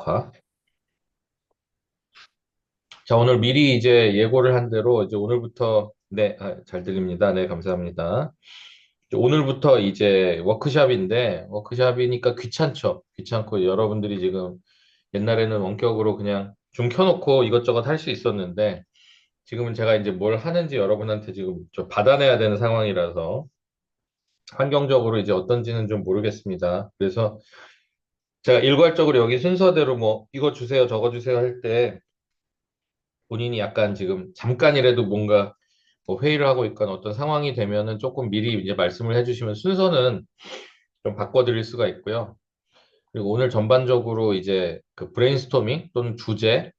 녹화. 자, 오늘 미리 이제 예고를 한 대로 이제 오늘부터, 네, 잘 들립니다. 네, 감사합니다. 이제 오늘부터 이제 워크샵인데, 워크샵이니까 귀찮죠. 귀찮고 여러분들이 지금 옛날에는 원격으로 그냥 좀 켜놓고 이것저것 할 수 있었는데, 지금은 제가 이제 뭘 하는지 여러분한테 지금 좀 받아내야 되는 상황이라서, 환경적으로 이제 어떤지는 좀 모르겠습니다. 그래서 제가 일괄적으로 여기 순서대로 뭐, 이거 주세요, 저거 주세요 할 때, 본인이 약간 지금 잠깐이라도 뭔가 뭐 회의를 하고 있거나 어떤 상황이 되면은 조금 미리 이제 말씀을 해주시면 순서는 좀 바꿔드릴 수가 있고요. 그리고 오늘 전반적으로 이제 그 브레인스토밍 또는 주제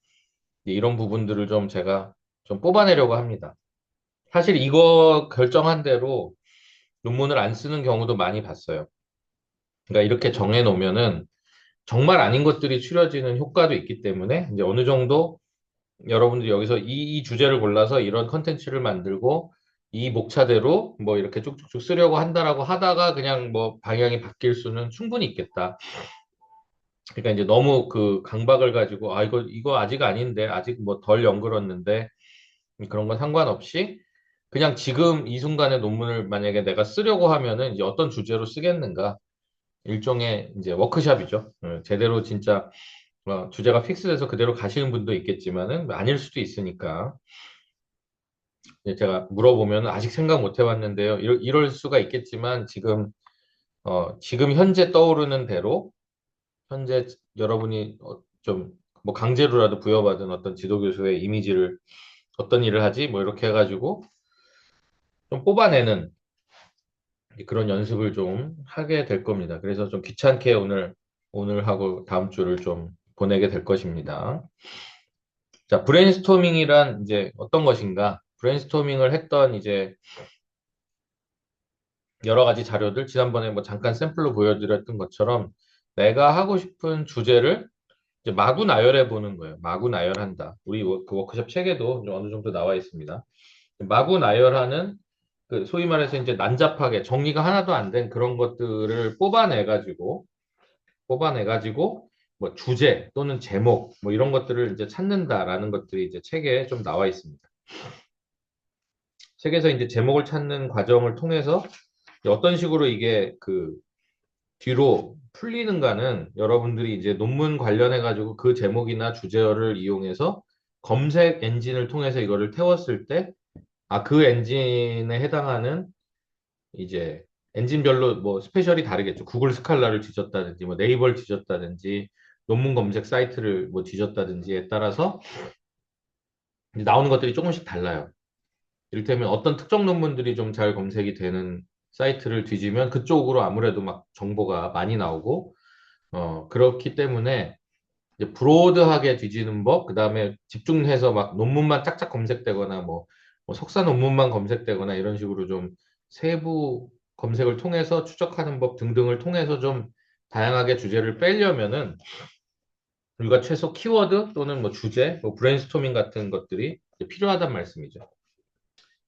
이런 부분들을 좀 제가 좀 뽑아내려고 합니다. 사실 이거 결정한 대로 논문을 안 쓰는 경우도 많이 봤어요. 그러니까 이렇게 정해 놓으면은 정말 아닌 것들이 추려지는 효과도 있기 때문에 이제 어느 정도 여러분들이 여기서 이 주제를 골라서 이런 컨텐츠를 만들고 이 목차대로 뭐 이렇게 쭉쭉쭉 쓰려고 한다라고 하다가 그냥 뭐 방향이 바뀔 수는 충분히 있겠다. 그러니까 이제 너무 그 강박을 가지고 아 이거 아직 아닌데 아직 뭐 덜 연결었는데 그런 건 상관없이 그냥 지금 이 순간에 논문을 만약에 내가 쓰려고 하면은 이제 어떤 주제로 쓰겠는가 일종의 이제 워크샵이죠. 제대로 진짜 주제가 픽스돼서 그대로 가시는 분도 있겠지만은 아닐 수도 있으니까 제가 물어보면 아직 생각 못 해봤는데요. 이럴 수가 있겠지만 지금 현재 떠오르는 대로 현재 여러분이 좀 뭐 강제로라도 부여받은 어떤 지도교수의 이미지를 어떤 일을 하지? 뭐 이렇게 해가지고 좀 뽑아내는 그런 연습을 좀 하게 될 겁니다. 그래서 좀 귀찮게 오늘 하고 다음 주를 좀 보내게 될 것입니다. 자, 브레인스토밍이란 이제 어떤 것인가? 브레인스토밍을 했던 이제 여러 가지 자료들, 지난번에 뭐 잠깐 샘플로 보여드렸던 것처럼 내가 하고 싶은 주제를 이제 마구 나열해 보는 거예요. 마구 나열한다. 우리 그 워크숍 책에도 이제 어느 정도 나와 있습니다. 마구 나열하는 그 소위 말해서 이제 난잡하게 정리가 하나도 안 된 그런 것들을 뽑아내 가지고 뭐 주제 또는 제목 뭐 이런 것들을 이제 찾는다라는 것들이 이제 책에 좀 나와 있습니다. 책에서 이제 제목을 찾는 과정을 통해서 어떤 식으로 이게 그 뒤로 풀리는가는 여러분들이 이제 논문 관련해 가지고 그 제목이나 주제어를 이용해서 검색 엔진을 통해서 이거를 태웠을 때, 그 엔진에 해당하는 이제 엔진별로 뭐 스페셜이 다르겠죠. 구글 스칼라를 뒤졌다든지, 뭐 네이버를 뒤졌다든지, 논문 검색 사이트를 뭐 뒤졌다든지에 따라서 이제 나오는 것들이 조금씩 달라요. 이를테면 어떤 특정 논문들이 좀 잘 검색이 되는 사이트를 뒤지면 그쪽으로 아무래도 막 정보가 많이 나오고, 그렇기 때문에 이제 브로드하게 뒤지는 법, 그 다음에 집중해서 막 논문만 짝짝 검색되거나 뭐 석사 논문만 검색되거나 이런 식으로 좀 세부 검색을 통해서 추적하는 법 등등을 통해서 좀 다양하게 주제를 빼려면은 우리가 최소 키워드 또는 뭐 주제, 뭐 브레인스토밍 같은 것들이 이제 필요하단 말씀이죠.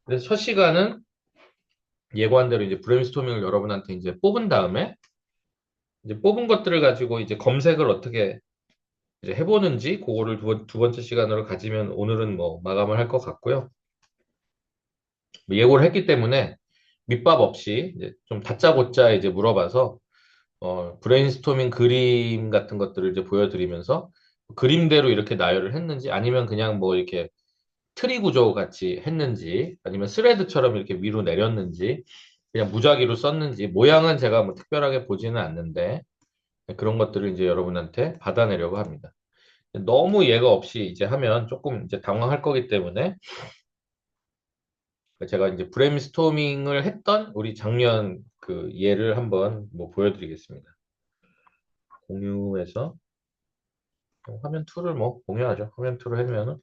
그래서 첫 시간은 예고한 대로 이제 브레인스토밍을 여러분한테 이제 뽑은 다음에 이제 뽑은 것들을 가지고 이제 검색을 어떻게 이제 해보는지 그거를 두 번째 시간으로 가지면 오늘은 뭐 마감을 할 것 같고요. 뭐 예고를 했기 때문에 밑밥 없이 이제 좀 다짜고짜 이제 물어봐서 브레인스토밍 그림 같은 것들을 이제 보여드리면서 그림대로 이렇게 나열을 했는지 아니면 그냥 뭐 이렇게 트리 구조 같이 했는지 아니면 스레드처럼 이렇게 위로 내렸는지 그냥 무작위로 썼는지 모양은 제가 뭐 특별하게 보지는 않는데 그런 것들을 이제 여러분한테 받아내려고 합니다. 너무 예가 없이 이제 하면 조금 이제 당황할 거기 때문에 제가 이제 브레인스토밍을 했던 우리 작년 그 예를 한번 뭐 보여드리겠습니다. 공유해서 화면 툴을 뭐 공유하죠. 화면 툴을 해면은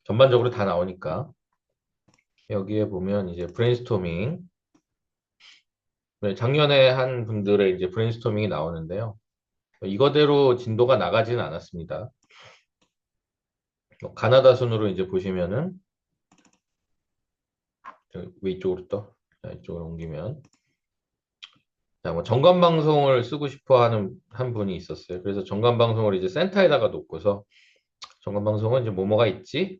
전반적으로 다 나오니까 여기에 보면 이제 브레인스토밍 네, 작년에 한 분들의 이제 브레인스토밍이 나오는데요. 이거대로 진도가 나가지는 않았습니다. 가나다 순으로 이제 보시면은 왜 이쪽으로 자, 이쪽으로 옮기면 자, 뭐 정관 방송을 쓰고 싶어 하는 한 분이 있었어요. 그래서 정관 방송을 이제 센터에다가 놓고서 정관 방송은 이제 뭐뭐가 있지?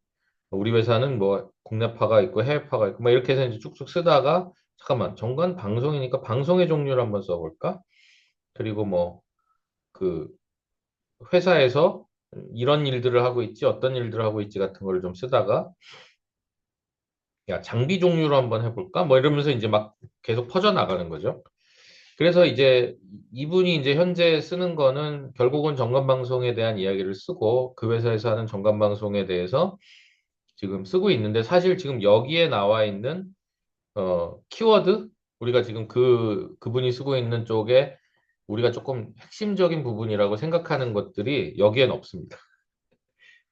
우리 회사는 뭐 국내파가 있고 해외파가 있고 막 이렇게 해서 이제 쭉쭉 쓰다가 잠깐만 정관 방송이니까 방송의 종류를 한번 써볼까? 그리고 뭐 그 회사에서 이런 일들을 하고 있지 어떤 일들을 하고 있지 같은 거를 좀 쓰다가 야 장비 종류로 한번 해볼까? 뭐 이러면서 이제 막 계속 퍼져나가는 거죠. 그래서 이제 이분이 이제 현재 쓰는 거는 결국은 정관방송에 대한 이야기를 쓰고 그 회사에서 하는 정관방송에 대해서 지금 쓰고 있는데 사실 지금 여기에 나와 있는 키워드 우리가 지금 그분이 쓰고 있는 쪽에 우리가 조금 핵심적인 부분이라고 생각하는 것들이 여기엔 없습니다.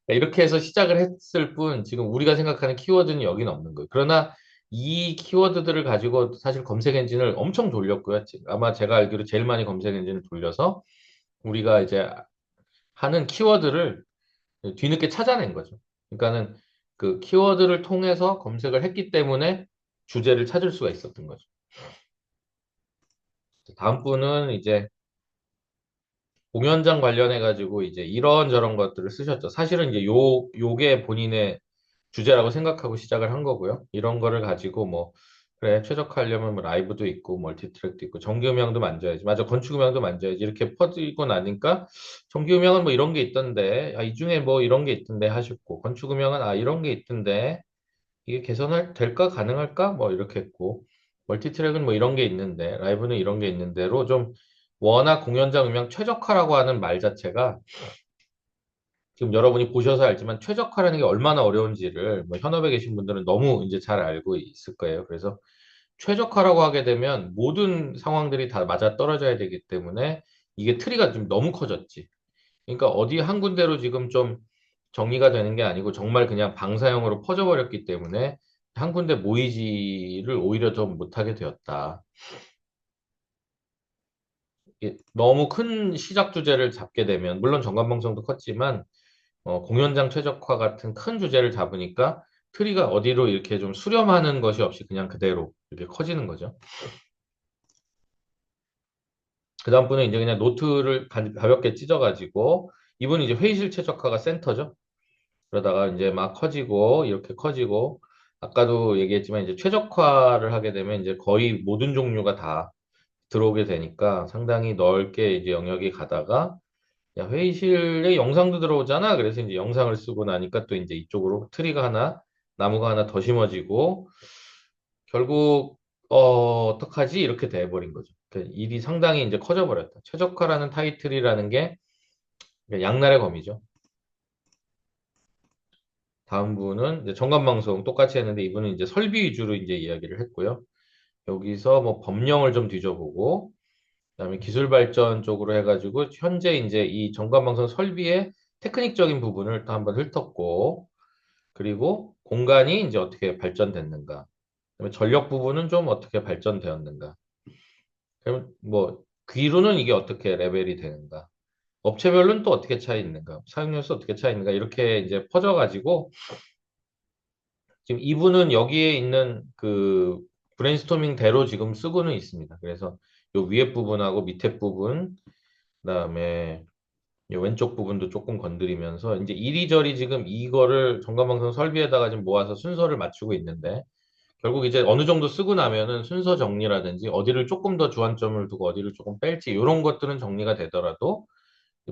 이렇게 해서 시작을 했을 뿐 지금 우리가 생각하는 키워드는 여기는 없는 거예요. 그러나 이 키워드들을 가지고 사실 검색 엔진을 엄청 돌렸고요. 아마 제가 알기로 제일 많이 검색 엔진을 돌려서 우리가 이제 하는 키워드를 뒤늦게 찾아낸 거죠. 그러니까는 그 키워드를 통해서 검색을 했기 때문에 주제를 찾을 수가 있었던 거죠. 다음 분은 이제 공연장 관련해 가지고 이제 이런저런 것들을 쓰셨죠. 사실은 이제 요게 본인의 주제라고 생각하고 시작을 한 거고요. 이런 거를 가지고 뭐 그래 최적화하려면 뭐 라이브도 있고 멀티트랙도 있고 정기음향도 만져야지. 맞아 건축음향도 만져야지. 이렇게 퍼지고 나니까 정기음향은 뭐 이런 게 있던데 이 중에 뭐 이런 게 있던데 하셨고 건축음향은 이런 게 있던데 이게 개선할 될까 가능할까 뭐 이렇게 했고 멀티트랙은 뭐 이런 게 있는데 라이브는 이런 게 있는데로 좀 워낙 공연장 음향 최적화라고 하는 말 자체가 지금 여러분이 보셔서 알지만 최적화라는 게 얼마나 어려운지를 뭐 현업에 계신 분들은 너무 이제 잘 알고 있을 거예요. 그래서 최적화라고 하게 되면 모든 상황들이 다 맞아 떨어져야 되기 때문에 이게 트리가 좀 너무 커졌지. 그러니까 어디 한 군데로 지금 좀 정리가 되는 게 아니고 정말 그냥 방사형으로 퍼져버렸기 때문에 한 군데 모이지를 오히려 더 못하게 되었다. 너무 큰 시작 주제를 잡게 되면 물론 정관방송도 컸지만 공연장 최적화 같은 큰 주제를 잡으니까 트리가 어디로 이렇게 좀 수렴하는 것이 없이 그냥 그대로 이렇게 커지는 거죠. 그 다음 분은 이제 그냥 노트를 가볍게 찢어가지고 이분은 이제 회의실 최적화가 센터죠. 그러다가 이제 막 커지고 이렇게 커지고 아까도 얘기했지만 이제 최적화를 하게 되면 이제 거의 모든 종류가 다 들어오게 되니까 상당히 넓게 이제 영역이 가다가 야, 회의실에 영상도 들어오잖아. 그래서 이제 영상을 쓰고 나니까 또 이제 이쪽으로 트리가 하나, 나무가 하나 더 심어지고 결국 어떡하지? 이렇게 돼버린 거죠. 그 일이 상당히 이제 커져 버렸다. 최적화라는 타이틀이라는 게 양날의 검이죠. 다음 분은 이제 정관방송 똑같이 했는데 이분은 이제 설비 위주로 이제 이야기를 했고요. 여기서 뭐 법령을 좀 뒤져보고 그다음에 기술 발전 쪽으로 해가지고 현재 이제 이 정관방송 설비의 테크닉적인 부분을 또 한번 훑었고 그리고 공간이 이제 어떻게 발전됐는가 그다음에 전력 부분은 좀 어떻게 발전되었는가 그럼 뭐 귀로는 이게 어떻게 레벨이 되는가 업체별로는 또 어떻게 차이 있는가 사용료수 어떻게 차이 있는가 이렇게 이제 퍼져가지고 지금 이분은 여기에 있는 그 브레인스토밍대로 지금 쓰고는 있습니다. 그래서 요 위에 부분하고 밑에 부분 그다음에 이 왼쪽 부분도 조금 건드리면서 이제 이리저리 지금 이거를 전관방송 설비에다가 지금 모아서 순서를 맞추고 있는데 결국 이제 어느 정도 쓰고 나면은 순서 정리라든지 어디를 조금 더 주안점을 두고 어디를 조금 뺄지 이런 것들은 정리가 되더라도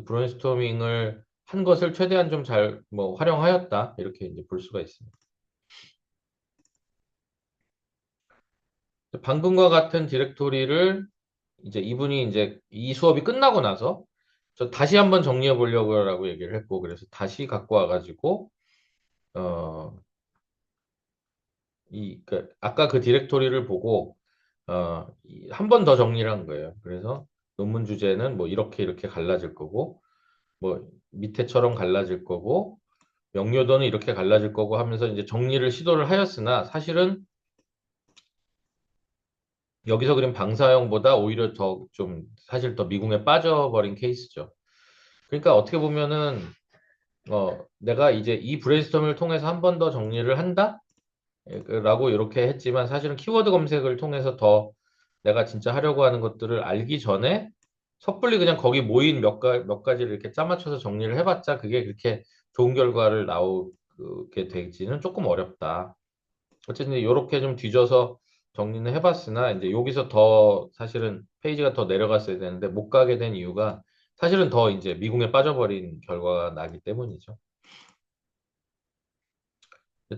브레인스토밍을 한 것을 최대한 좀 잘 뭐 활용하였다 이렇게 이제 볼 수가 있습니다. 방금과 같은 디렉토리를 이제 이분이 이제 이 수업이 끝나고 나서 저 다시 한번 정리해 보려고라고 얘기를 했고 그래서 다시 갖고 와가지고 어, 아까 그 디렉토리를 보고 한 번 더 정리를 한 거예요. 그래서 논문 주제는 뭐 이렇게 이렇게 갈라질 거고 뭐 밑에처럼 갈라질 거고 명료도는 이렇게 갈라질 거고 하면서 이제 정리를 시도를 하였으나 사실은 여기서 그린 방사형보다 오히려 더 좀 사실 더 미궁에 빠져버린 케이스죠. 그러니까 어떻게 보면은 내가 이제 이 브레인스토밍을 통해서 한 번 더 정리를 한다? 라고 이렇게 했지만 사실은 키워드 검색을 통해서 더 내가 진짜 하려고 하는 것들을 알기 전에 섣불리 그냥 거기 모인 몇 가지를 이렇게 짜맞춰서 정리를 해봤자 그게 그렇게 좋은 결과를 나오게 되지는 조금 어렵다. 어쨌든 이렇게 좀 뒤져서 정리는 해봤으나 이제 여기서 더 사실은 페이지가 더 내려갔어야 되는데 못 가게 된 이유가 사실은 더 이제 미궁에 빠져버린 결과가 나기 때문이죠.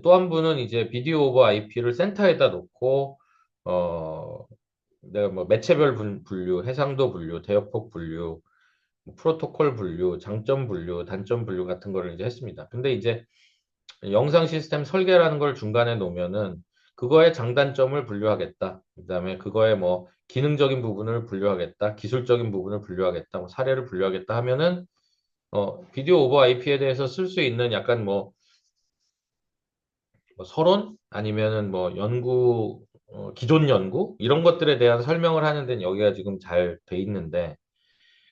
또 한 분은 이제 비디오 오버 IP를 센터에다 놓고 어 내가 뭐 매체별 분류, 해상도 분류, 대역폭 분류, 뭐 프로토콜 분류, 장점 분류, 단점 분류 같은 거를 이제 했습니다. 근데 이제 영상 시스템 설계라는 걸 중간에 놓으면은 그거의 장단점을 분류하겠다. 그다음에 그거의 뭐 기능적인 부분을 분류하겠다. 기술적인 부분을 분류하겠다. 뭐 사례를 분류하겠다 하면은 비디오 오버 IP에 대해서 쓸 수 있는 약간 뭐 서론 아니면은 뭐 연구 기존 연구 이런 것들에 대한 설명을 하는 데는 여기가 지금 잘 돼 있는데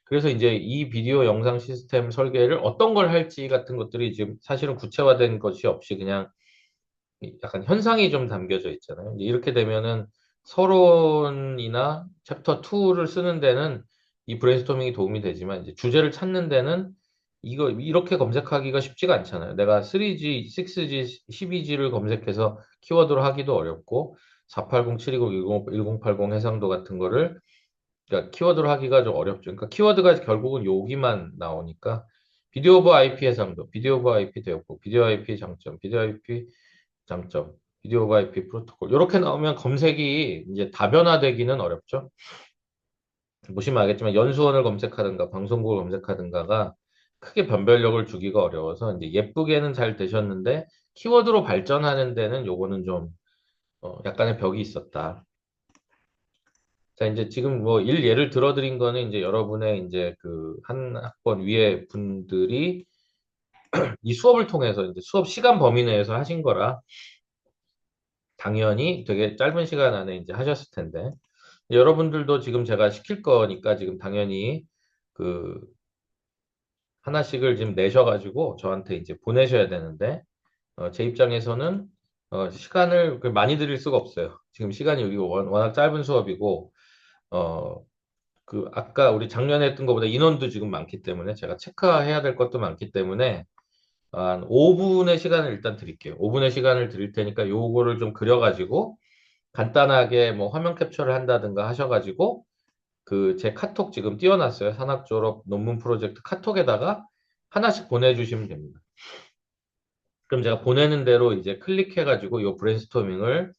그래서 이제 이 비디오 영상 시스템 설계를 어떤 걸 할지 같은 것들이 지금 사실은 구체화된 것이 없이 그냥 약간 현상이 좀 담겨져 있잖아요. 이제 이렇게 되면은 서론이나 챕터 2를 쓰는 데는 이 브레인스토밍이 도움이 되지만 이제 주제를 찾는 데는 이거 이렇게 검색하기가 쉽지가 않잖아요. 내가 3G, 6G, 12G를 검색해서 키워드로 하기도 어렵고 480, 720, 1080 해상도 같은 거를 그러니까 키워드로 하기가 좀 어렵죠. 그러니까 키워드가 결국은 여기만 나오니까 비디오 오버 IP 해상도, 비디오 오버 IP 대역폭, 비디오 IP 장점, 비디오 IP 장점, 비디오 오버 IP 프로토콜 이렇게 나오면 검색이 이제 다변화되기는 어렵죠. 보시면 알겠지만 연수원을 검색하든가 방송국을 검색하든가가 크게 변별력을 주기가 어려워서 이제 예쁘게는 잘 되셨는데 키워드로 발전하는 데는 요거는 좀 약간의 벽이 있었다. 자, 이제 지금 뭐 예를 들어드린 거는 이제 여러분의 이제 그 한 학번 위에 분들이 이 수업을 통해서 이제 수업 시간 범위 내에서 하신 거라 당연히 되게 짧은 시간 안에 이제 하셨을 텐데 여러분들도 지금 제가 시킬 거니까 지금 당연히 그 하나씩을 지금 내셔가지고 저한테 이제 보내셔야 되는데 제 입장에서는 시간을 많이 드릴 수가 없어요. 지금 시간이 여기 워낙 짧은 수업이고 어, 아까 우리 작년에 했던 것보다 인원도 지금 많기 때문에 제가 체크해야 될 것도 많기 때문에 한 5분의 시간을 일단 드릴게요. 5분의 시간을 드릴 테니까 요거를 좀 그려가지고 간단하게 뭐 화면 캡처를 한다든가 하셔가지고 그 제 카톡 지금 띄워놨어요. 산학 졸업 논문 프로젝트 카톡에다가 하나씩 보내주시면 됩니다. 그럼 제가 보내는 대로 이제 클릭해가지고 요 브레인스토밍을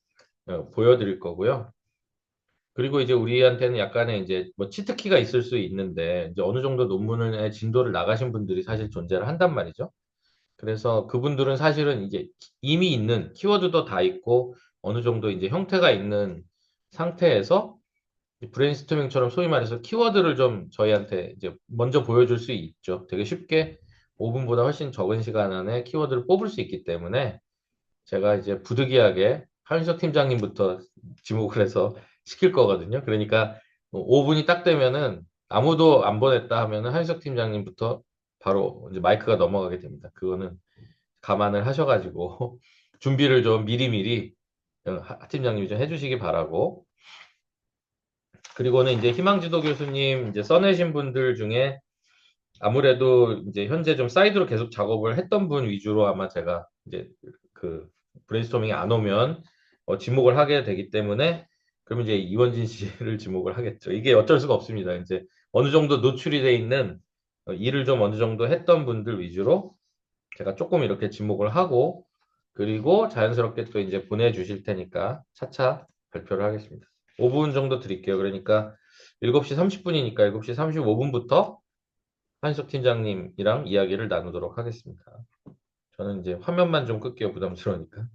보여드릴 거고요. 그리고 이제 우리한테는 약간의 이제 뭐 치트키가 있을 수 있는데 이제 어느 정도 논문의 진도를 나가신 분들이 사실 존재를 한단 말이죠. 그래서 그분들은 사실은 이제 이미 있는 키워드도 다 있고 어느 정도 이제 형태가 있는 상태에서 브레인스토밍처럼 소위 말해서 키워드를 좀 저희한테 이제 먼저 보여줄 수 있죠. 되게 쉽게 5분보다 훨씬 적은 시간 안에 키워드를 뽑을 수 있기 때문에 제가 이제 부득이하게 한석 팀장님부터 지목을 해서 시킬 거거든요. 그러니까 5분이 딱 되면은 아무도 안 보냈다 하면은 한석 팀장님부터 바로 이제 마이크가 넘어가게 됩니다. 그거는 감안을 하셔가지고 준비를 좀 미리미리 하 팀장님이 좀 해주시기 바라고. 그리고는 이제 희망지도 교수님 이제 써내신 분들 중에 아무래도 이제 현재 좀 사이드로 계속 작업을 했던 분 위주로 아마 제가 이제 그 브레인스토밍이 안 오면 지목을 하게 되기 때문에 그러면 이제 이원진 씨를 지목을 하겠죠. 이게 어쩔 수가 없습니다. 이제 어느 정도 노출이 돼 있는 일을 좀 어느 정도 했던 분들 위주로 제가 조금 이렇게 지목을 하고 그리고 자연스럽게 또 이제 보내주실 테니까 차차 발표를 하겠습니다. 5분 정도 드릴게요. 그러니까 7시 30분이니까 7시 35분부터 한석 팀장님이랑 이야기를 나누도록 하겠습니다. 저는 이제 화면만 좀 끌게요. 부담스러우니까.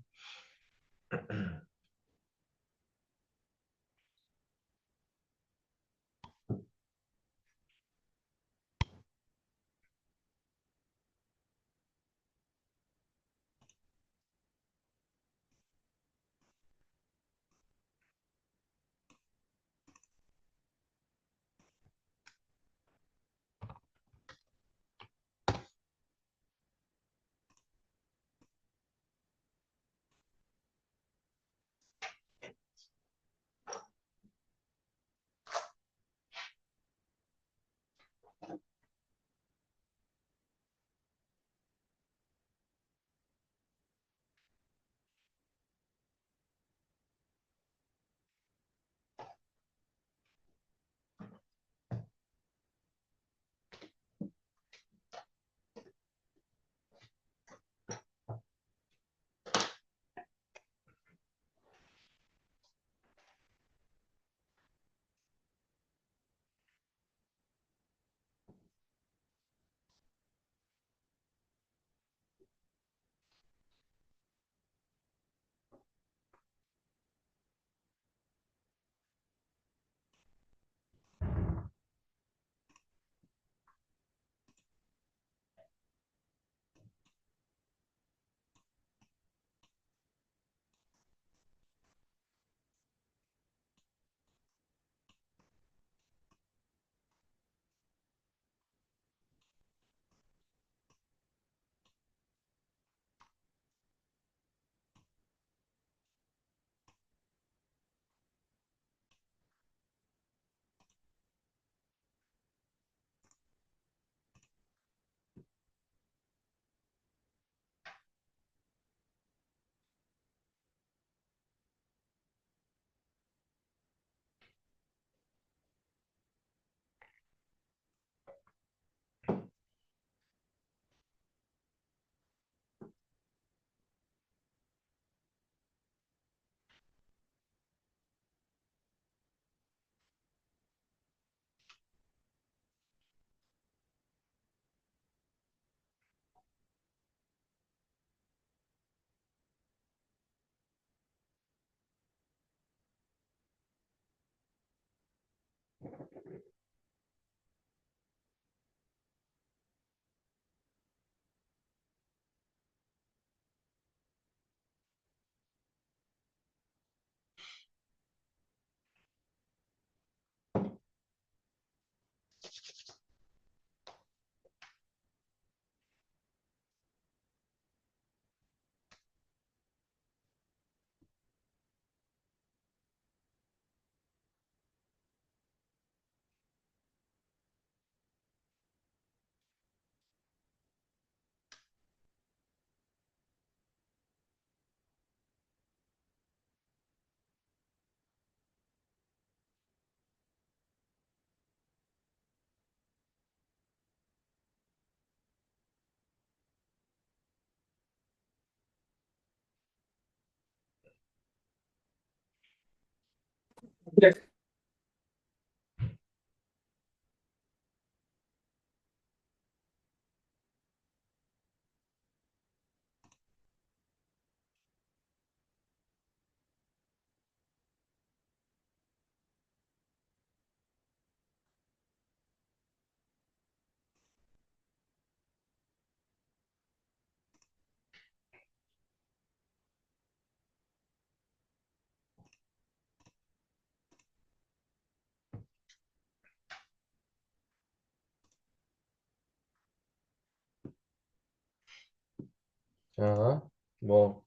자, 뭐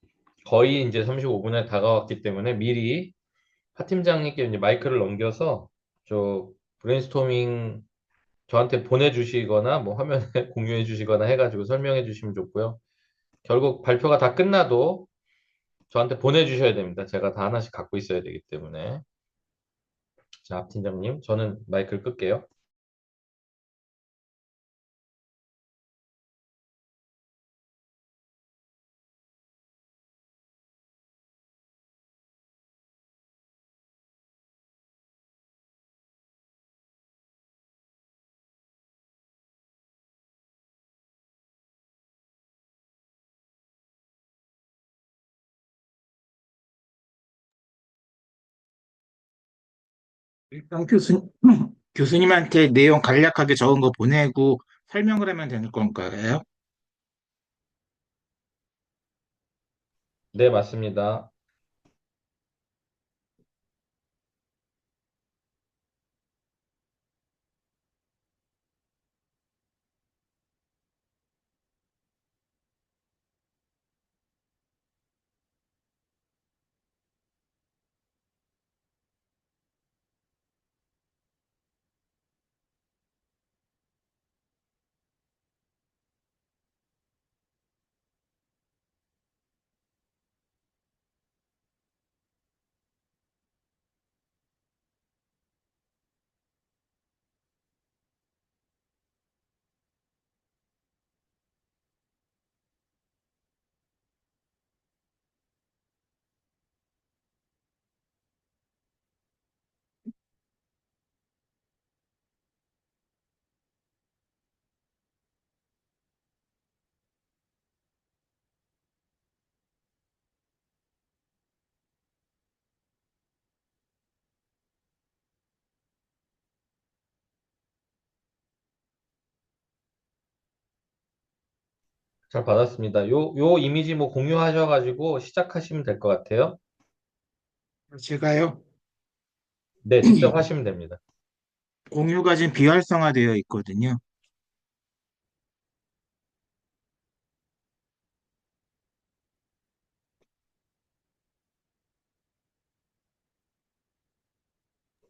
거의 이제 35분에 다가왔기 때문에 미리 하 팀장님께 이제 마이크를 넘겨서 저 브레인스토밍 저한테 보내주시거나 뭐 화면에 공유해 주시거나 해가지고 설명해 주시면 좋고요. 결국 발표가 다 끝나도 저한테 보내주셔야 됩니다. 제가 다 하나씩 갖고 있어야 되기 때문에. 자, 하 팀장님, 저는 마이크를 끌게요. 일단 교수님한테 내용 간략하게 적은 거 보내고 설명을 하면 되는 건가요? 네, 맞습니다. 잘 받았습니다. 요 이미지 뭐 공유하셔가지고 시작하시면 될 것 같아요. 제가요, 네, 직접 하시면 됩니다. 공유가 지금 비활성화되어 있거든요.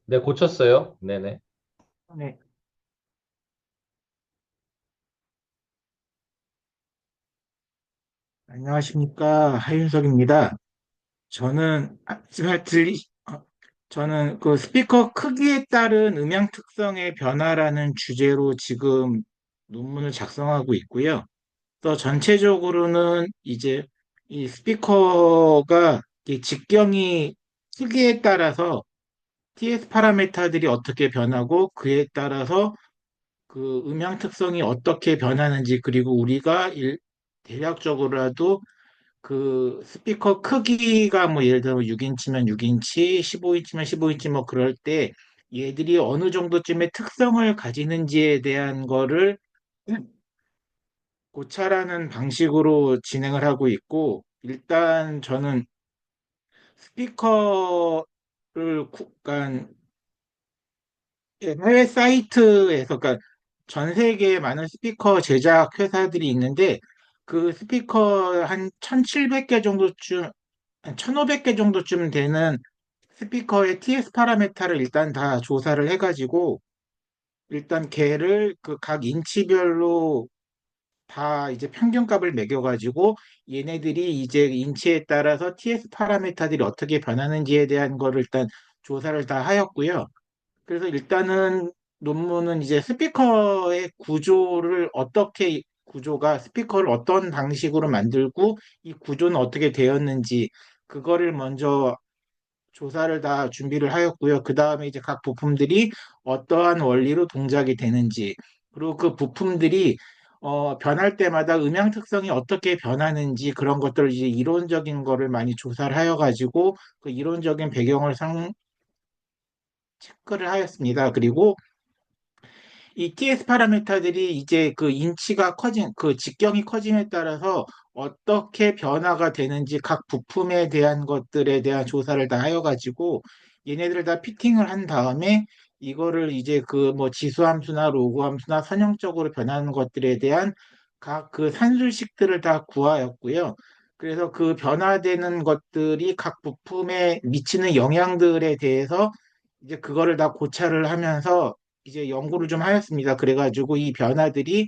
네, 고쳤어요. 네네. 네, 안녕하십니까. 하윤석입니다. 저는, 저는 그 스피커 크기에 따른 음향 특성의 변화라는 주제로 지금 논문을 작성하고 있고요. 또 전체적으로는 이제 이 스피커가 이 직경이 크기에 따라서 TS 파라미터들이 어떻게 변하고 그에 따라서 그 음향 특성이 어떻게 변하는지 그리고 우리가 대략적으로라도 그 스피커 크기가 뭐 예를 들어 6인치면 6인치, 15인치면 15인치 뭐 그럴 때 얘들이 어느 정도쯤의 특성을 가지는지에 대한 거를 고찰하는 방식으로 진행을 하고 있고 일단 저는 스피커를 그러니까 해외 사이트에서 그러니까 전 세계에 많은 스피커 제작 회사들이 있는데 그 스피커 한 1,700개 정도쯤, 한 1,500개 정도쯤 되는 스피커의 TS 파라미터를 일단 다 조사를 해가지고 일단 걔를 그 각 인치별로 다 이제 평균값을 매겨가지고 얘네들이 이제 인치에 따라서 TS 파라미터들이 어떻게 변하는지에 대한 거를 일단 조사를 다 하였고요. 그래서 일단은 논문은 이제 스피커의 구조를 어떻게 구조가 스피커를 어떤 방식으로 만들고 이 구조는 어떻게 되었는지 그거를 먼저 조사를 다 준비를 하였고요. 그 다음에 이제 각 부품들이 어떠한 원리로 동작이 되는지, 그리고 그 부품들이 변할 때마다 음향 특성이 어떻게 변하는지 그런 것들을 이제 이론적인 거를 많이 조사를 하여가지고 그 이론적인 배경을 체크를 하였습니다. 그리고 이 TS 파라미터들이 이제 그 인치가 그 직경이 커짐에 따라서 어떻게 변화가 되는지 각 부품에 대한 것들에 대한 조사를 다 하여가지고 얘네들을 다 피팅을 한 다음에 이거를 이제 그 뭐 지수함수나 로그함수나 선형적으로 변하는 것들에 대한 각 그 산술식들을 다 구하였고요. 그래서 그 변화되는 것들이 각 부품에 미치는 영향들에 대해서 이제 그거를 다 고찰을 하면서 이제 연구를 좀 하였습니다. 그래가지고 이 변화들이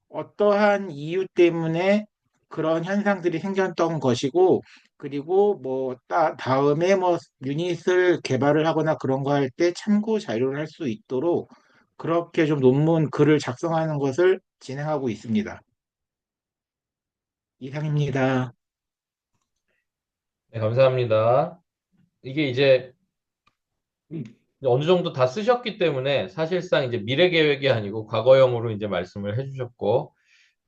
어떠한 이유 때문에 그런 현상들이 생겼던 것이고, 그리고 뭐 다음에 뭐 유닛을 개발을 하거나 그런 거 할 때 참고 자료를 할 수 있도록 그렇게 좀 논문 글을 작성하는 것을 진행하고 있습니다. 이상입니다. 네, 감사합니다. 이게 이제 어느 정도 다 쓰셨기 때문에 사실상 이제 미래 계획이 아니고 과거형으로 이제 말씀을 해주셨고,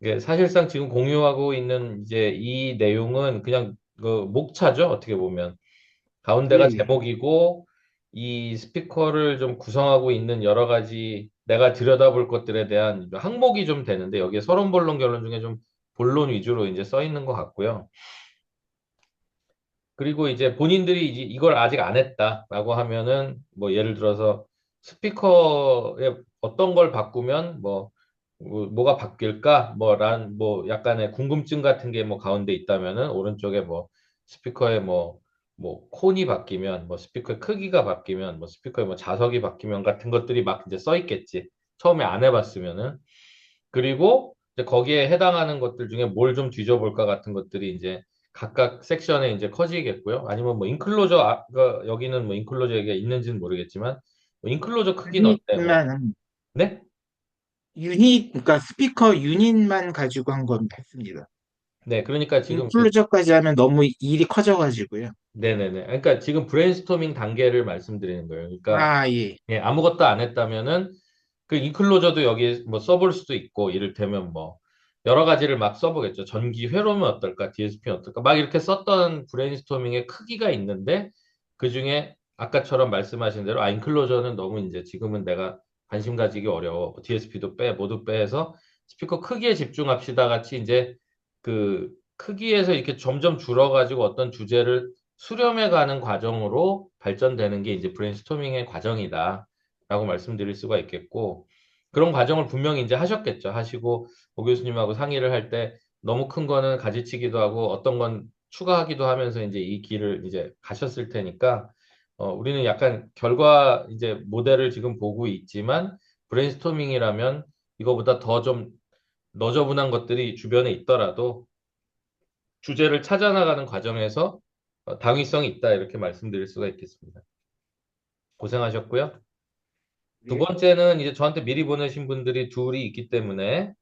이게 사실상 지금 공유하고 있는 이제 이 내용은 그냥 그 목차죠, 어떻게 보면. 예, 가운데가 예. 제목이고, 이 스피커를 좀 구성하고 있는 여러 가지 내가 들여다볼 것들에 대한 항목이 좀 되는데, 여기에 서론, 본론, 결론 중에 좀 본론 위주로 이제 써 있는 것 같고요. 그리고 이제 본인들이 이제 이걸 아직 안 했다라고 하면은 뭐 예를 들어서 스피커에 어떤 걸 바꾸면 뭐가 바뀔까 뭐란 뭐 약간의 궁금증 같은 게 뭐 가운데 있다면은 오른쪽에 뭐 스피커에 뭐 콘이 바뀌면 뭐 스피커의 크기가 바뀌면 뭐 스피커의 뭐 자석이 바뀌면 같은 것들이 막 이제 써 있겠지. 처음에 안 해봤으면은. 그리고 이제 거기에 해당하는 것들 중에 뭘 좀 뒤져볼까 같은 것들이 이제 각각 섹션에 이제 커지겠고요. 아니면 뭐 인클로저 여기는 뭐 인클로저 얘기가 있는지는 모르겠지만 뭐 인클로저 크기는 어때? 뭐 유닛만, 네? 그러니까 스피커 유닛만 가지고 한 건 했습니다. 네, 그러니까 지금 인클루저까지 하면 너무 일이 커져가지고요. 네네네. 그러니까 지금 브레인스토밍 단계를 말씀드리는 거예요. 그러니까 아, 예. 예, 아무것도 안 했다면은 그 인클로저도 여기 뭐 써볼 수도 있고 이를테면 뭐 여러 가지를 막 써보겠죠. 전기 회로면 어떨까, DSP는 어떨까, 막 이렇게 썼던 브레인스토밍의 크기가 있는데 그 중에 아까처럼 말씀하신 대로 인클로저는 너무 이제 지금은 내가 관심 가지기 어려워. DSP도 빼, 모두 빼서 스피커 크기에 집중합시다 같이 이제 그 크기에서 이렇게 점점 줄어가지고 어떤 주제를 수렴해 가는 과정으로 발전되는 게 이제 브레인스토밍의 과정이다. 라고 말씀드릴 수가 있겠고, 그런 과정을 분명히 이제 하셨겠죠. 하시고, 오 교수님하고 상의를 할 때 너무 큰 거는 가지치기도 하고, 어떤 건 추가하기도 하면서 이제 이 길을 이제 가셨을 테니까, 우리는 약간 결과 이제 모델을 지금 보고 있지만, 브레인스토밍이라면 이거보다 더 좀 너저분한 것들이 주변에 있더라도 주제를 찾아나가는 과정에서 당위성이 있다. 이렇게 말씀드릴 수가 있겠습니다. 고생하셨고요. 두 예. 번째는 이제 저한테 미리 보내신 분들이 둘이 있기 때문에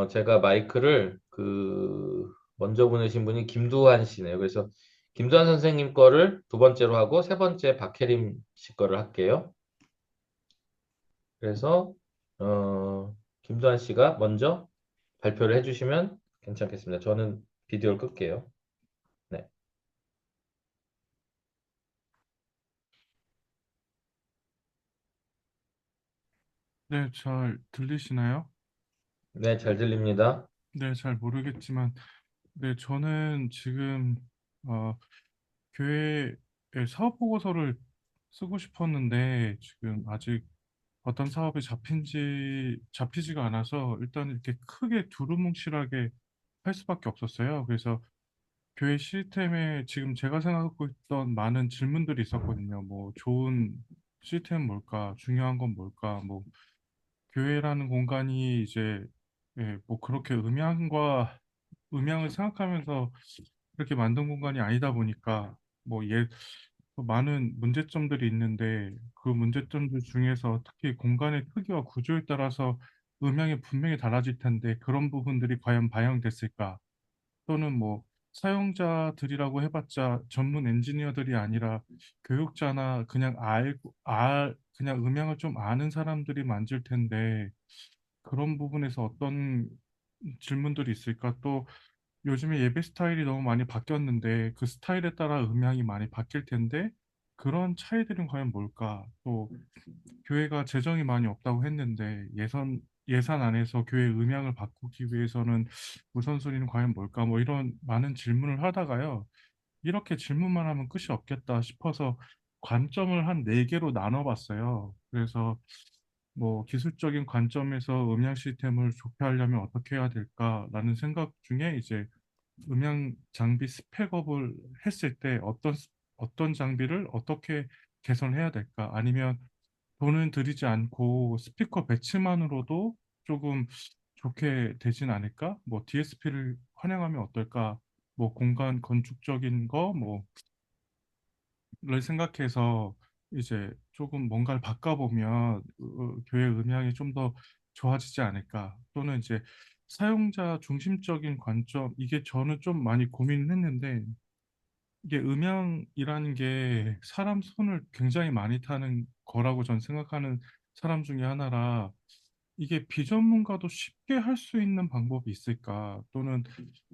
제가 마이크를 먼저 보내신 분이 김두한 씨네요. 그래서 김두한 선생님 거를 두 번째로 하고 세 번째 박혜림 씨 거를 할게요. 그래서 김두한 씨가 먼저 발표를 해주시면 괜찮겠습니다. 저는 비디오를 끌게요. 네, 네, 잘 들리시나요? 네, 잘 들립니다. 네, 잘 모르겠지만, 네, 저는 지금, 어, 교회에 사업 보고서를 쓰고 싶었는데, 지금 아직 어떤 사업이 잡히지가 않아서, 일단 이렇게 크게 두루뭉실하게 할 수밖에 없었어요. 그래서 교회 시스템에 지금 제가 생각하고 있던 많은 질문들이 있었거든요. 뭐, 좋은 시스템 뭘까? 중요한 건 뭘까? 뭐, 교회라는 공간이 이제 뭐 그렇게 음향을 생각하면서 그렇게 만든 공간이 아니다 보니까 또 많은 문제점들이 있는데 그 문제점들 중에서 특히 공간의 크기와 구조에 따라서 음향이 분명히 달라질 텐데 그런 부분들이 과연 반영됐을까? 또는 뭐 사용자들이라고 해봤자 전문 엔지니어들이 아니라 교육자나 그냥 음향을 좀 아는 사람들이 만질 텐데 그런 부분에서 어떤 질문들이 있을까? 또 요즘에 예배 스타일이 너무 많이 바뀌었는데 그 스타일에 따라 음향이 많이 바뀔 텐데 그런 차이들은 과연 뭘까? 또 교회가 재정이 많이 없다고 했는데 예산 안에서 교회 음향을 바꾸기 위해서는 우선순위는 과연 뭘까? 뭐 이런 많은 질문을 하다가요. 이렇게 질문만 하면 끝이 없겠다 싶어서 관점을 한 네개로 나눠봤어요. 그래서 뭐 기술적인 관점에서 음향 시스템을 좋게 하려면 어떻게 해야 될까라는 생각 중에 이제 음향 장비 스펙업을 했을 때 어떤 장비를 어떻게 개선해야 될까? 아니면 돈은 들이지 않고 스피커 배치만으로도 조금 좋게 되진 않을까? 뭐 DSP를 환영하면 어떨까? 뭐 공간 건축적인 거뭐 를 생각해서 이제 조금 뭔가를 바꿔보면 교회 음향이 좀 더 좋아지지 않을까? 또는 이제 사용자 중심적인 관점, 이게 저는 좀 많이 고민했는데 이게 음향이라는 게 사람 손을 굉장히 많이 타는 거라고 전 생각하는 사람 중에 하나라 이게 비전문가도 쉽게 할 수 있는 방법이 있을까? 또는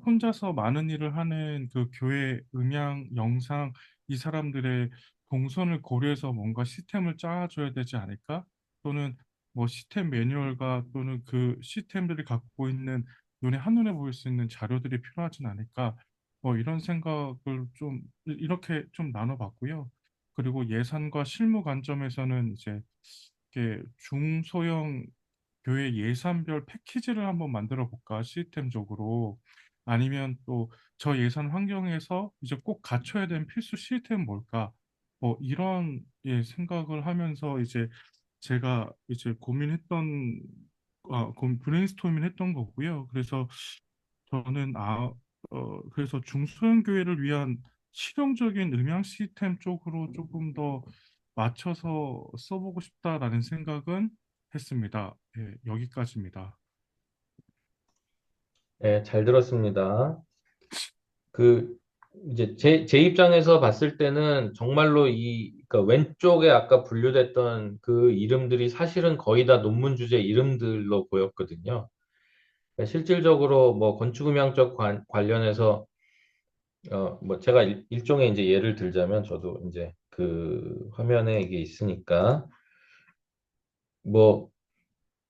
혼자서 많은 일을 하는 그 교회 음향, 영상 이 사람들의 동선을 고려해서 뭔가 시스템을 짜줘야 되지 않을까? 또는 뭐 시스템 매뉴얼과 또는 그 시스템들이 갖고 있는 눈에 한눈에 보일 수 있는 자료들이 필요하진 않을까? 뭐 이런 생각을 좀 이렇게 좀 나눠봤고요. 그리고 예산과 실무 관점에서는 이제 이게 중소형 교회 예산별 패키지를 한번 만들어 볼까, 시스템적으로. 아니면 또 저 예산 환경에서 이제 꼭 갖춰야 되는 필수 시스템은 뭘까? 뭐 이런 생각을 하면서 이제 제가 이제 브레인스토밍 했던 거고요. 그래서 저는 그래서 중소형 교회를 위한 실용적인 음향 시스템 쪽으로 조금 더 맞춰서 써보고 싶다라는 생각은 했습니다. 예, 여기까지입니다. 네, 잘 들었습니다. 그 이제 제 입장에서 봤을 때는 정말로 그러니까 왼쪽에 아까 분류됐던 그 이름들이 사실은 거의 다 논문 주제 이름들로 보였거든요. 그러니까 실질적으로 뭐 건축음향적 관련해서 뭐 제가 일종의 이제 예를 들자면 저도 이제 그 화면에 이게 있으니까 뭐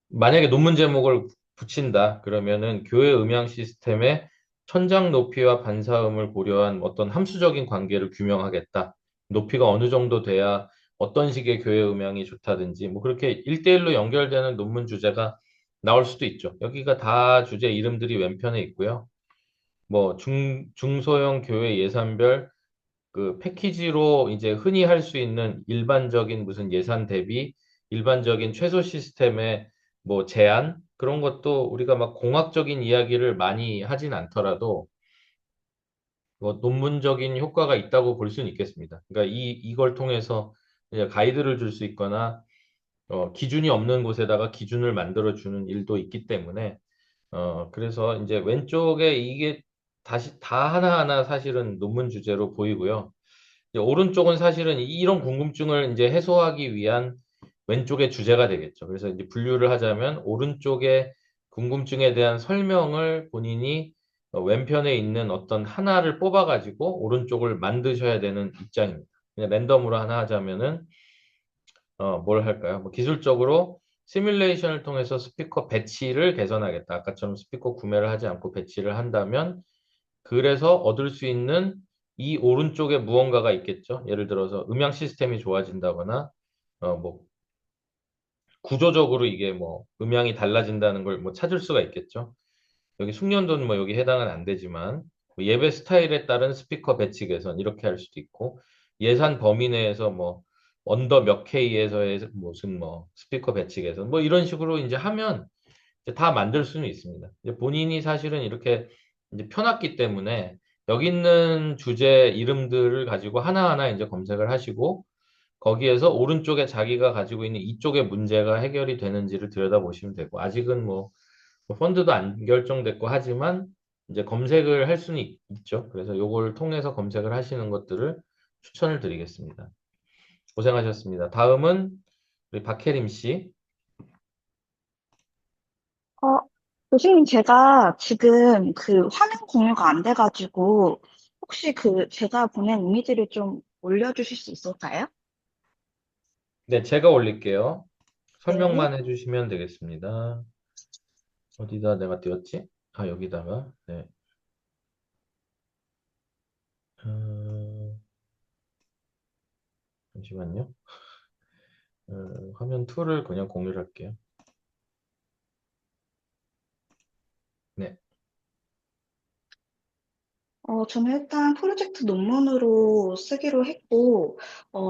만약에 논문 제목을 붙인다 그러면은 교회 음향 시스템의 천장 높이와 반사음을 고려한 어떤 함수적인 관계를 규명하겠다. 높이가 어느 정도 돼야 어떤 식의 교회 음향이 좋다든지 뭐 그렇게 일대일로 연결되는 논문 주제가 나올 수도 있죠. 여기가 다 주제 이름들이 왼편에 있고요. 뭐 중소형 교회 예산별 그 패키지로 이제 흔히 할 수 있는 일반적인 무슨 예산 대비 일반적인 최소 시스템의 뭐 제한 그런 것도 우리가 막 공학적인 이야기를 많이 하진 않더라도 뭐 논문적인 효과가 있다고 볼 수는 있겠습니다. 그러니까 이걸 통해서 이제 가이드를 줄 수 있거나 기준이 없는 곳에다가 기준을 만들어 주는 일도 있기 때문에 그래서 이제 왼쪽에 이게 다시 다 하나하나 사실은 논문 주제로 보이고요. 이제 오른쪽은 사실은 이런 궁금증을 이제 해소하기 위한 왼쪽의 주제가 되겠죠. 그래서 이제 분류를 하자면 오른쪽의 궁금증에 대한 설명을 본인이 왼편에 있는 어떤 하나를 뽑아가지고 오른쪽을 만드셔야 되는 입장입니다. 그냥 랜덤으로 하나 하자면은 뭘 할까요? 뭐 기술적으로 시뮬레이션을 통해서 스피커 배치를 개선하겠다. 아까처럼 스피커 구매를 하지 않고 배치를 한다면 그래서 얻을 수 있는 이 오른쪽에 무언가가 있겠죠. 예를 들어서 음향 시스템이 좋아진다거나, 뭐, 구조적으로 이게 뭐, 음향이 달라진다는 걸 뭐 찾을 수가 있겠죠. 여기 숙련도는 뭐 여기 해당은 안 되지만, 뭐 예배 스타일에 따른 스피커 배치 개선, 이렇게 할 수도 있고, 예산 범위 내에서 뭐, 언더 몇 K에서의 무슨 뭐, 스피커 배치 개선, 뭐 이런 식으로 이제 하면 이제 다 만들 수는 있습니다. 이제 본인이 사실은 이렇게 이제 펴놨기 때문에 여기 있는 주제 이름들을 가지고 하나하나 이제 검색을 하시고 거기에서 오른쪽에 자기가 가지고 있는 이쪽의 문제가 해결이 되는지를 들여다보시면 되고 아직은 뭐 펀드도 안 결정됐고 하지만 이제 검색을 할 수는 있죠. 그래서 요걸 통해서 검색을 하시는 것들을 추천을 드리겠습니다. 고생하셨습니다. 다음은 우리 박혜림 씨. 어, 교수님, 제가 지금 그 화면 공유가 안 돼가지고, 혹시 그 제가 보낸 이미지를 좀 올려주실 수 있을까요? 네, 제가 올릴게요. 네. 설명만 해주시면 되겠습니다. 어디다 내가 띄웠지? 아, 여기다가. 네. 음, 잠시만요. 화면 2를 그냥 공유를 할게요. 네. 저는 일단 프로젝트 논문으로 쓰기로 했고,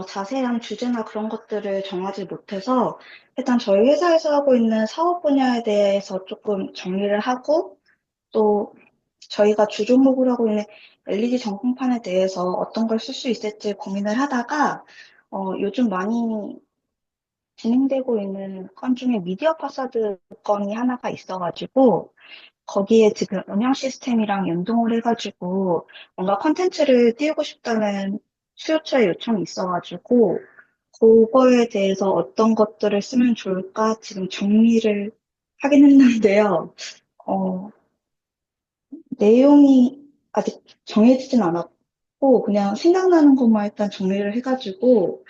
자세한 주제나 그런 것들을 정하지 못해서, 일단 저희 회사에서 하고 있는 사업 분야에 대해서 조금 정리를 하고, 또 저희가 주종목으로 하고 있는 LED 전공판에 대해서 어떤 걸 쓸 수 있을지 고민을 하다가, 요즘 많이 진행되고 있는 건 중에 미디어 파사드 건이 하나가 있어가지고, 거기에 지금 음향 시스템이랑 연동을 해가지고 뭔가 컨텐츠를 띄우고 싶다는 수요처의 요청이 있어가지고 그거에 대해서 어떤 것들을 쓰면 좋을까 지금 정리를 하긴 했는데요. 어, 내용이 아직 정해지진 않았고 그냥 생각나는 것만 일단 정리를 해가지고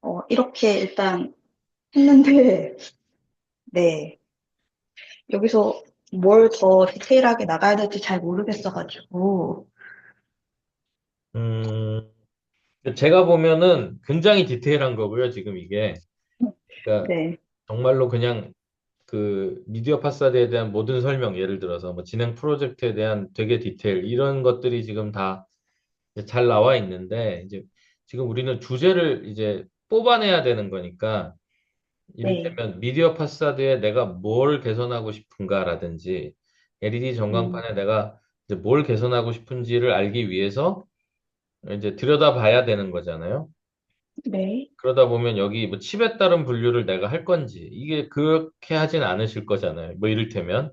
어, 이렇게 일단 했는데 네. 여기서 뭘 더 디테일하게 나가야 될지 잘 모르겠어가지고, 음, 제가 보면은 굉장히 디테일한 거고요, 지금 이게. 그러니까 네, 정말로 그냥 그 미디어 파사드에 대한 모든 설명, 예를 들어서 뭐 진행 프로젝트에 대한 되게 디테일, 이런 것들이 지금 다 잘 나와 있는데, 이제 지금 우리는 주제를 이제 뽑아내야 되는 거니까, 네, 이를테면 미디어 파사드에 내가 뭘 개선하고 싶은가라든지, LED 음, 전광판에 내가 이제 뭘 개선하고 싶은지를 알기 위해서 이제 들여다봐야 되는 거잖아요. 네, 그러다 보면 여기 뭐 칩에 따른 분류를 내가 할 건지, 이게 그렇게 하진 않으실 거잖아요. 뭐 이를테면.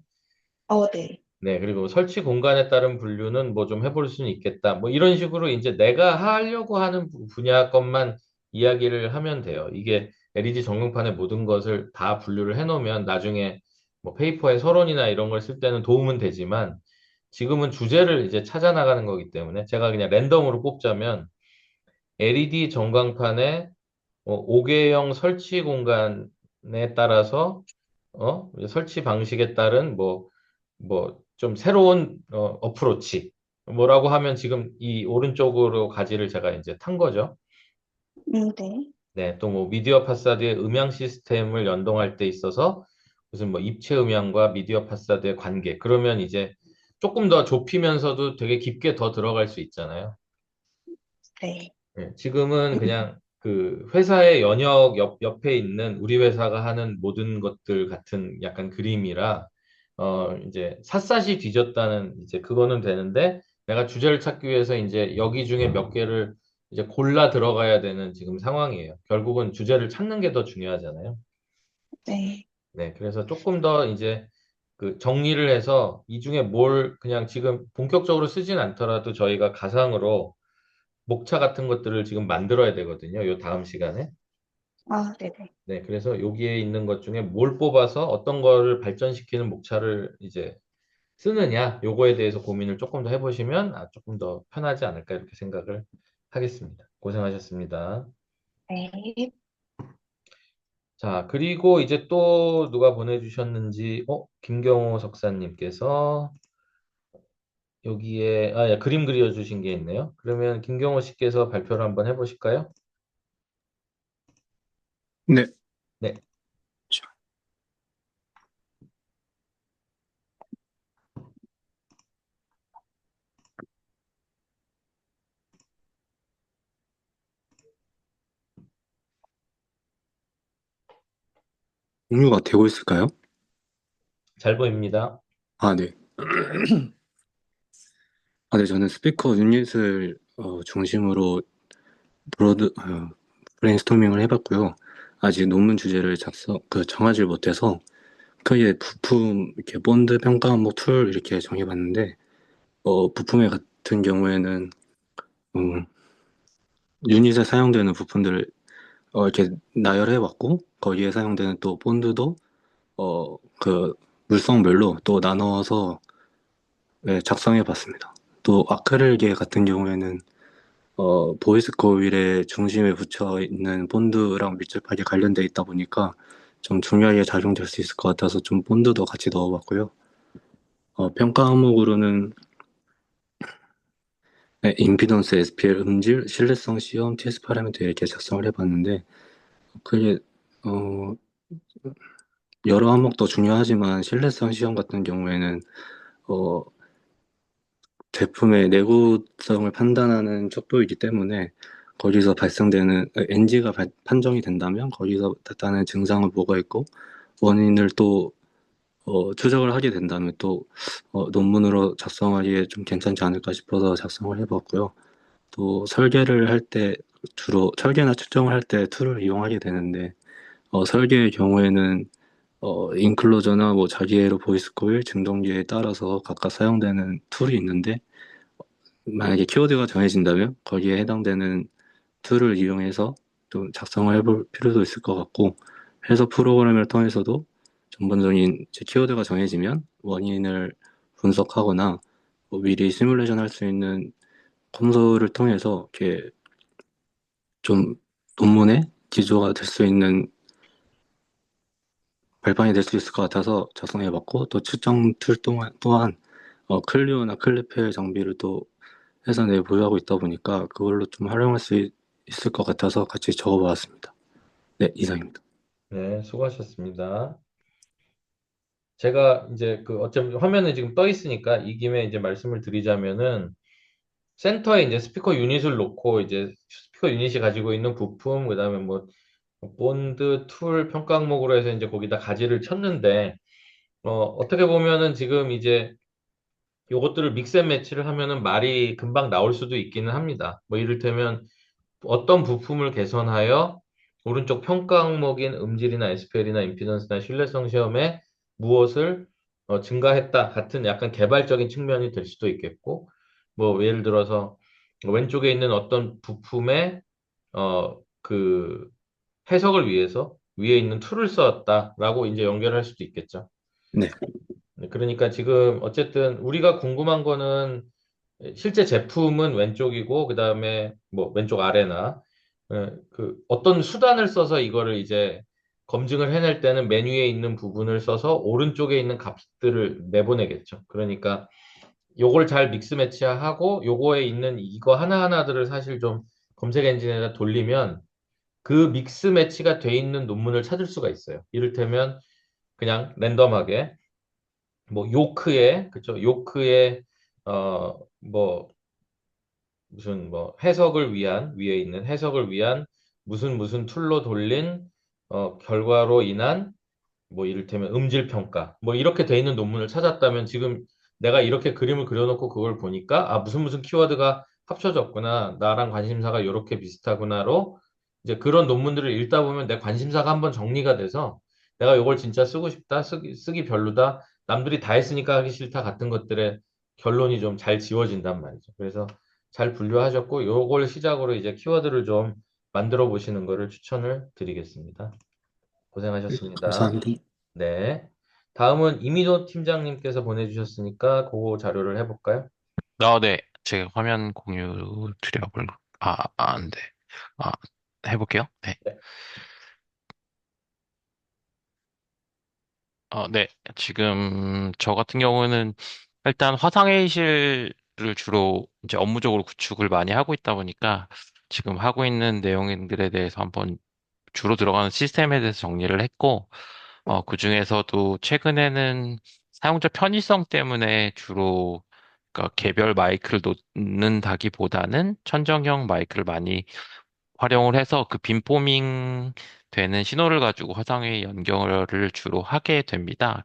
네, 네, 그리고 설치 공간에 따른 분류는 뭐 좀 해볼 수는 있겠다. 뭐 이런 식으로 이제 내가 하려고 하는 분야 것만 이야기를 하면 돼요. 이게 LED 전광판의 모든 것을 다 분류를 해놓으면 나중에 뭐 페이퍼의 서론이나 이런 걸 쓸 때는 도움은 되지만 지금은 주제를 이제 찾아 나가는 거기 때문에 제가 그냥 랜덤으로 뽑자면 LED 전광판의 5개형 설치 공간에 따라서 설치 방식에 따른 좀 새로운 어프로치 뭐라고 하면 지금 이 오른쪽으로 가지를 제가 이제 탄 거죠. 네, 네, 또 뭐 미디어 파사드의 음향 시스템을 연동할 때 있어서 무슨 뭐 입체 음향과 미디어 파사드의 관계 그러면 이제 조금 더 좁히면서도 되게 깊게 더 들어갈 수 있잖아요. 네, 네, 지금은 그냥 그 회사의 연역 옆에 있는 우리 회사가 하는 모든 것들 같은 약간 그림이라 이제 샅샅이 뒤졌다는 이제 그거는 되는데 내가 주제를 찾기 위해서 이제 여기 중에 몇 개를 이제 골라 들어가야 되는 지금 상황이에요. 결국은 주제를 찾는 게 더 중요하잖아요. 네, 네, 그래서 조금 더 이제 그 정리를 해서 이 중에 뭘 그냥 지금 본격적으로 쓰진 않더라도 저희가 가상으로 목차 같은 것들을 지금 만들어야 되거든요. 요 다음 시간에. 네네, 네, 그래서 여기에 있는 것 중에 뭘 뽑아서 어떤 거를 발전시키는 목차를 이제 쓰느냐, 요거에 대해서 고민을 조금 더 해보시면 조금 더 편하지 않을까 이렇게 생각을 하겠습니다. 고생하셨습니다. 네. 자, 그리고 이제 또 누가 보내주셨는지, 김경호 석사님께서 여기에, 예, 그림 그려주신 게 있네요. 그러면 김경호 씨께서 발표를 한번 해보실까요? 네. 네. 자, 공유가 되고 있을까요? 잘 보입니다. 아, 네. 아, 네. 저는 스피커 유닛을 중심으로 브레인스토밍을 해봤고요. 아직 논문 주제를 정하지 못해서 크게 부품, 이렇게 본드 평가 항목 툴 이렇게 정해봤는데, 부품에 같은 경우에는, 음, 유닛에 사용되는 부품들을 이렇게 나열해봤고, 거기에 사용되는 또 본드도, 그, 물성별로 또 나눠서 네, 작성해봤습니다. 또 아크릴계 같은 경우에는, 보이스 코일의 중심에 붙여 있는 본드랑 밀접하게 관련돼 있다 보니까 좀 중요하게 작용될 수 있을 것 같아서 좀 본드도 같이 넣어봤고요. 평가 항목으로는 네, 임피던스, SPL, 음질, 신뢰성 시험, TS 파라미터 이렇게 작성을 해봤는데 그게 어, 여러 항목도 중요하지만 신뢰성 시험 같은 경우에는 어, 제품의 내구성을 판단하는 척도이기 때문에 거기서 발생되는 NG가 판정이 된다면 거기서 나타나는 증상은 뭐가 있고 원인을 또 추적을 하게 된다면 또 논문으로 작성하기에 좀 괜찮지 않을까 싶어서 작성을 해봤고요. 또 설계를 할 때 주로 설계나 측정을 할 때 툴을 이용하게 되는데 설계의 경우에는 인클로저나 뭐 자기애로 보이스 코일, 증동기에 따라서 각각 사용되는 툴이 있는데 만약에 키워드가 정해진다면 거기에 해당되는 툴을 이용해서 좀 작성을 해볼 필요도 있을 것 같고 해석 프로그램을 통해서도 전반적인 이제 키워드가 정해지면 원인을 분석하거나 뭐 미리 시뮬레이션 할 수 있는 콘솔을 통해서 이렇게 좀 논문의 기조가 될 수 있는 발판이 될 수 있을 것 같아서 작성해봤고 또 측정 툴 또한 클리오나 클리페 장비를 또 회사 내에 보유하고 있다 보니까 그걸로 좀 활용할 수 있을 것 같아서 같이 적어보았습니다. 네, 이상입니다. 네, 수고하셨습니다. 제가 이제 그 어차피 화면에 지금 떠 있으니까 이 김에 이제 말씀을 드리자면은 센터에 이제 스피커 유닛을 놓고 이제 스피커 유닛이 가지고 있는 부품, 그다음에 뭐 본드 툴 평가 항목으로 해서 이제 거기다 가지를 쳤는데 어떻게 보면은 지금 이제 요것들을 믹스 앤 매치를 하면은 말이 금방 나올 수도 있기는 합니다. 뭐 이를테면 어떤 부품을 개선하여 오른쪽 평가 항목인 음질이나 SPL이나 임피던스나 신뢰성 시험에 무엇을 증가했다 같은 약간 개발적인 측면이 될 수도 있겠고, 뭐 예를 들어서 왼쪽에 있는 어떤 부품의 그 해석을 위해서 위에 있는 툴을 썼다라고 이제 연결할 수도 있겠죠. 네, 네, 그러니까 지금 어쨌든 우리가 궁금한 거는 실제 제품은 왼쪽이고 그다음에 뭐 왼쪽 아래나 그 어떤 수단을 써서 이거를 이제 검증을 해낼 때는 메뉴에 있는 부분을 써서 오른쪽에 있는 값들을 내보내겠죠. 그러니까 요걸 잘 믹스 매치하고 요거에 있는 이거 하나하나들을 사실 좀 검색 엔진에다 돌리면 그 믹스 매치가 돼 있는 논문을 찾을 수가 있어요. 이를테면 그냥 랜덤하게 뭐 요크의 그쵸 요크의 뭐 무슨 뭐 해석을 위한 위에 있는 해석을 위한 무슨 무슨 툴로 돌린 결과로 인한 뭐 이를테면 음질 평가 뭐 이렇게 돼 있는 논문을 찾았다면 지금 내가 이렇게 그림을 그려놓고 그걸 보니까 아 무슨 무슨 키워드가 합쳐졌구나 나랑 관심사가 이렇게 비슷하구나로 이제 그런 논문들을 읽다 보면 내 관심사가 한번 정리가 돼서 내가 이걸 진짜 쓰고 싶다 쓰기 별로다 남들이 다 했으니까 하기 싫다 같은 것들의 결론이 좀 잘 지워진단 말이죠. 그래서 잘 분류하셨고 요걸 시작으로 이제 키워드를 좀 만들어 보시는 거를 추천을 드리겠습니다. 고생하셨습니다. 감사합니다. 네. 다음은 이민호 팀장님께서 보내주셨으니까 그 자료를 해볼까요? 네. 제가 화면 공유 드려볼, 안 돼. 아, 해볼게요. 네. 네. 네. 지금 저 같은 경우는 일단 화상회의실을 주로 이제 업무적으로 구축을 많이 하고 있다 보니까 지금 하고 있는 내용들에 대해서 한번 주로 들어가는 시스템에 대해서 정리를 했고, 그 중에서도 최근에는 사용자 편의성 때문에 주로 그러니까 개별 마이크를 놓는다기보다는 천정형 마이크를 많이 활용을 해서 그 빔포밍 되는 신호를 가지고 화상회의 연결을 주로 하게 됩니다.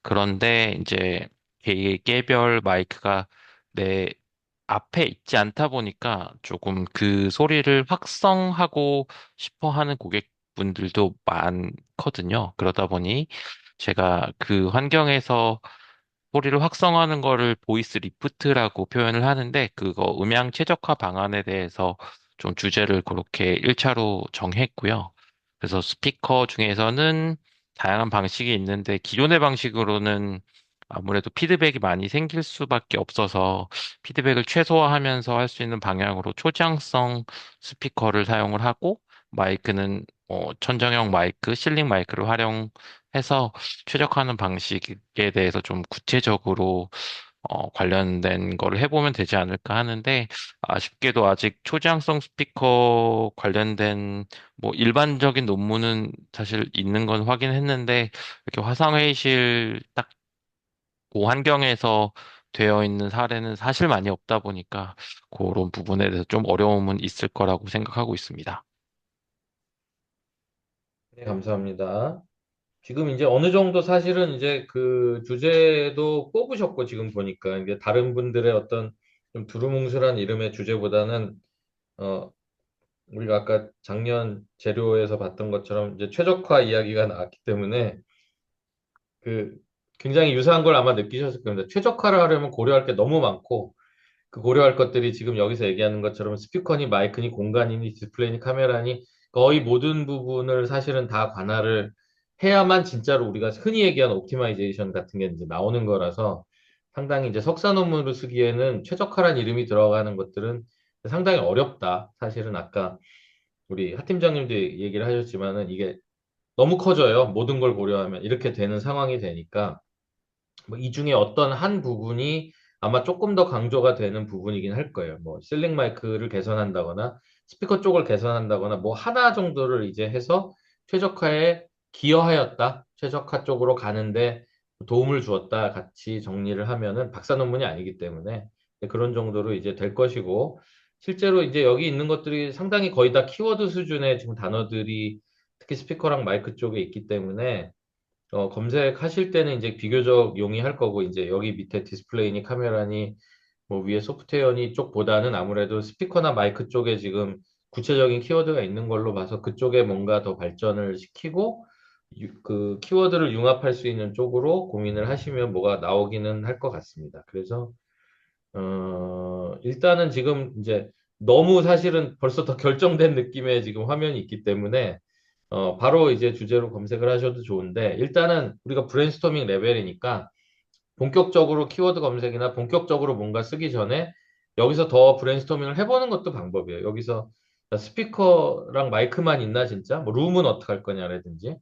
그런데 이제 개별 마이크가 내 앞에 있지 않다 보니까 조금 그 소리를 확성하고 싶어 하는 고객분들도 많거든요. 그러다 보니 제가 그 환경에서 소리를 확성하는 거를 보이스 리프트라고 표현을 하는데, 그거 음향 최적화 방안에 대해서 좀 주제를 그렇게 1차로 정했고요. 그래서 스피커 중에서는 다양한 방식이 있는데, 기존의 방식으로는 아무래도 피드백이 많이 생길 수밖에 없어서 피드백을 최소화하면서 할 수 있는 방향으로 초장성 스피커를 사용을 하고, 마이크는 천정형 마이크, 실링 마이크를 활용해서 최적화하는 방식에 대해서 좀 구체적으로 관련된 거를 해보면 되지 않을까 하는데, 아쉽게도 아직 초지향성 스피커 관련된 뭐 일반적인 논문은 사실 있는 건 확인했는데, 이렇게 화상회의실 딱 그 환경에서 되어 있는 사례는 사실 많이 없다 보니까 그런 부분에 대해서 좀 어려움은 있을 거라고 생각하고 있습니다. 네, 감사합니다. 지금 이제 어느 정도 사실은 이제 그 주제도 뽑으셨고 지금 보니까 이게 다른 분들의 어떤 좀 두루뭉술한 이름의 주제보다는 어 우리가 아까 작년 재료에서 봤던 것처럼 이제 최적화 이야기가 나왔기 때문에 그 굉장히 유사한 걸 아마 느끼셨을 겁니다. 최적화를 하려면 고려할 게 너무 많고 그 고려할 것들이 지금 여기서 얘기하는 것처럼 스피커니 마이크니 공간이니 디스플레이니 카메라니 거의 모든 부분을 사실은 다 관할을 해야만 진짜로 우리가 흔히 얘기하는 옵티마이제이션 같은 게 이제 나오는 거라서 상당히 이제 석사 논문으로 쓰기에는 최적화란 이름이 들어가는 것들은 상당히 어렵다. 사실은 아까 우리 하 팀장님도 얘기를 하셨지만은 이게 너무 커져요. 모든 걸 고려하면 이렇게 되는 상황이 되니까 뭐 이 중에 어떤 한 부분이 아마 조금 더 강조가 되는 부분이긴 할 거예요. 뭐 실링 마이크를 개선한다거나 스피커 쪽을 개선한다거나 뭐 하나 정도를 이제 해서 최적화에 기여하였다. 최적화 쪽으로 가는데 도움을 주었다. 같이 정리를 하면은 박사 논문이 아니기 때문에 그런 정도로 이제 될 것이고 실제로 이제 여기 있는 것들이 상당히 거의 다 키워드 수준의 지금 단어들이 특히 스피커랑 마이크 쪽에 있기 때문에 검색하실 때는 이제 비교적 용이할 거고, 이제 여기 밑에 디스플레이니 카메라니, 뭐 위에 소프트웨어니 쪽보다는 아무래도 스피커나 마이크 쪽에 지금 구체적인 키워드가 있는 걸로 봐서 그쪽에 뭔가 더 발전을 시키고, 그 키워드를 융합할 수 있는 쪽으로 고민을 하시면 뭐가 나오기는 할 것 같습니다. 그래서, 일단은 지금 이제 너무 사실은 벌써 더 결정된 느낌의 지금 화면이 있기 때문에, 바로 이제 주제로 검색을 하셔도 좋은데, 일단은 우리가 브레인스토밍 레벨이니까 본격적으로 키워드 검색이나 본격적으로 뭔가 쓰기 전에 여기서 더 브레인스토밍을 해보는 것도 방법이에요. 여기서 스피커랑 마이크만 있나 진짜? 뭐 룸은 어떻게 할 거냐라든지,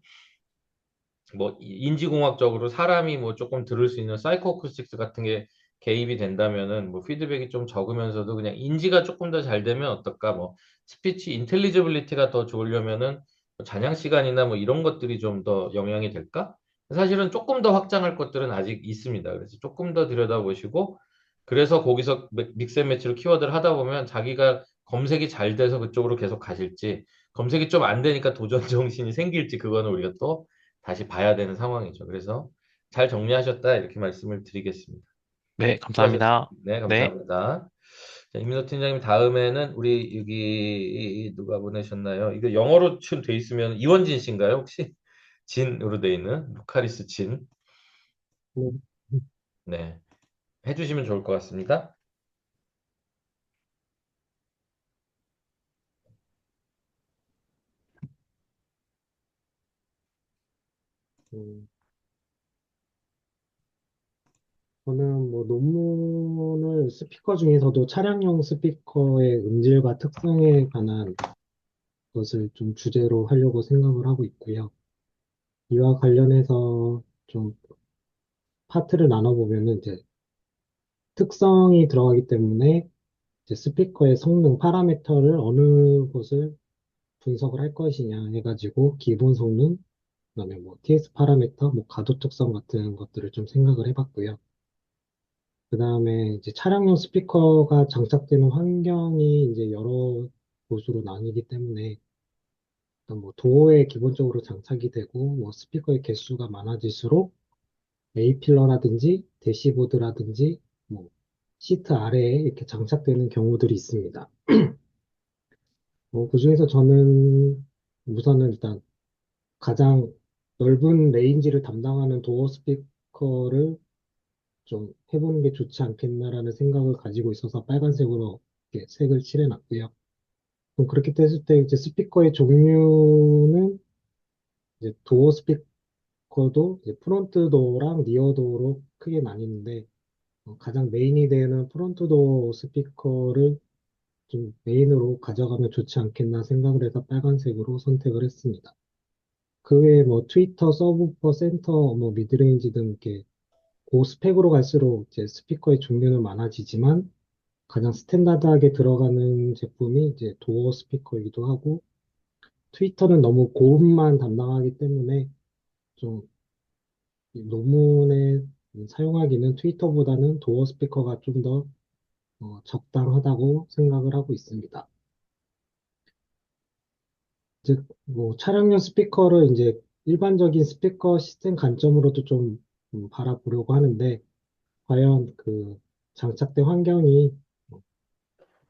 뭐 인지공학적으로 사람이 뭐 조금 들을 수 있는 사이코 어쿠스틱스 같은 게 개입이 된다면은 뭐 피드백이 좀 적으면서도 그냥 인지가 조금 더 잘 되면 어떨까 뭐 스피치 인텔리지빌리티가 더 좋으려면은 뭐 잔향 시간이나 뭐 이런 것들이 좀 더 영향이 될까? 사실은 조금 더 확장할 것들은 아직 있습니다. 그래서 조금 더 들여다보시고 그래서 거기서 믹스앤매치로 키워드를 하다 보면 자기가 검색이 잘 돼서 그쪽으로 계속 가실지 검색이 좀 안 되니까 도전 정신이 생길지 그거는 우리가 또 다시 봐야 되는 상황이죠. 그래서 잘 정리하셨다 이렇게 말씀을 드리겠습니다. 네, 수고하셨습니다. 감사합니다. 네, 네. 감사합니다. 자, 이민호 팀장님 다음에는 우리 여기 누가 보내셨나요? 이거 영어로 지금 돼 있으면 이원진 씨인가요? 혹시 진으로 돼 있는 루카리스 진. 네. 네, 해주시면 좋을 것 같습니다. 음, 저는 뭐 논문을 스피커 중에서도 차량용 스피커의 음질과 특성에 관한 것을 좀 주제로 하려고 생각을 하고 있고요. 이와 관련해서 좀 파트를 나눠보면은 이제 특성이 들어가기 때문에 이제 스피커의 성능 파라미터를 어느 것을 분석을 할 것이냐 해가지고 기본 성능, 그다음에 뭐 TS 파라미터, 뭐 가도 특성 같은 것들을 좀 생각을 해봤고요. 그 다음에 이제 차량용 스피커가 장착되는 환경이 이제 여러 곳으로 나뉘기 때문에 일단 뭐 도어에 기본적으로 장착이 되고 뭐 스피커의 개수가 많아질수록 A필러라든지 대시보드라든지 뭐 시트 아래에 이렇게 장착되는 경우들이 있습니다. 그중에서 저는 우선은 일단 가장 넓은 레인지를 담당하는 도어 스피커를 좀 해보는 게 좋지 않겠나라는 생각을 가지고 있어서 빨간색으로 이렇게 색을 칠해놨고요. 그럼 그렇게 됐을 때 이제 스피커의 종류는 이제 도어 스피커도 이제 프론트 도어랑 리어 도어로 크게 나뉘는데 가장 메인이 되는 프론트 도어 스피커를 좀 메인으로 가져가면 좋지 않겠나 생각을 해서 빨간색으로 선택을 했습니다. 그 외에 뭐 트위터, 서브우퍼, 센터, 뭐 미드레인지 등 이렇게 고스펙으로 갈수록 이제 스피커의 종류는 많아지지만 가장 스탠다드하게 들어가는 제품이 이제 도어 스피커이기도 하고 트위터는 너무 고음만 담당하기 때문에 좀 논문에 사용하기는 트위터보다는 도어 스피커가 좀 더 적당하다고 생각을 하고 있습니다. 즉, 뭐 차량용 스피커를 이제 일반적인 스피커 시스템 관점으로도 좀 바라보려고 하는데 과연 그 장착된 환경이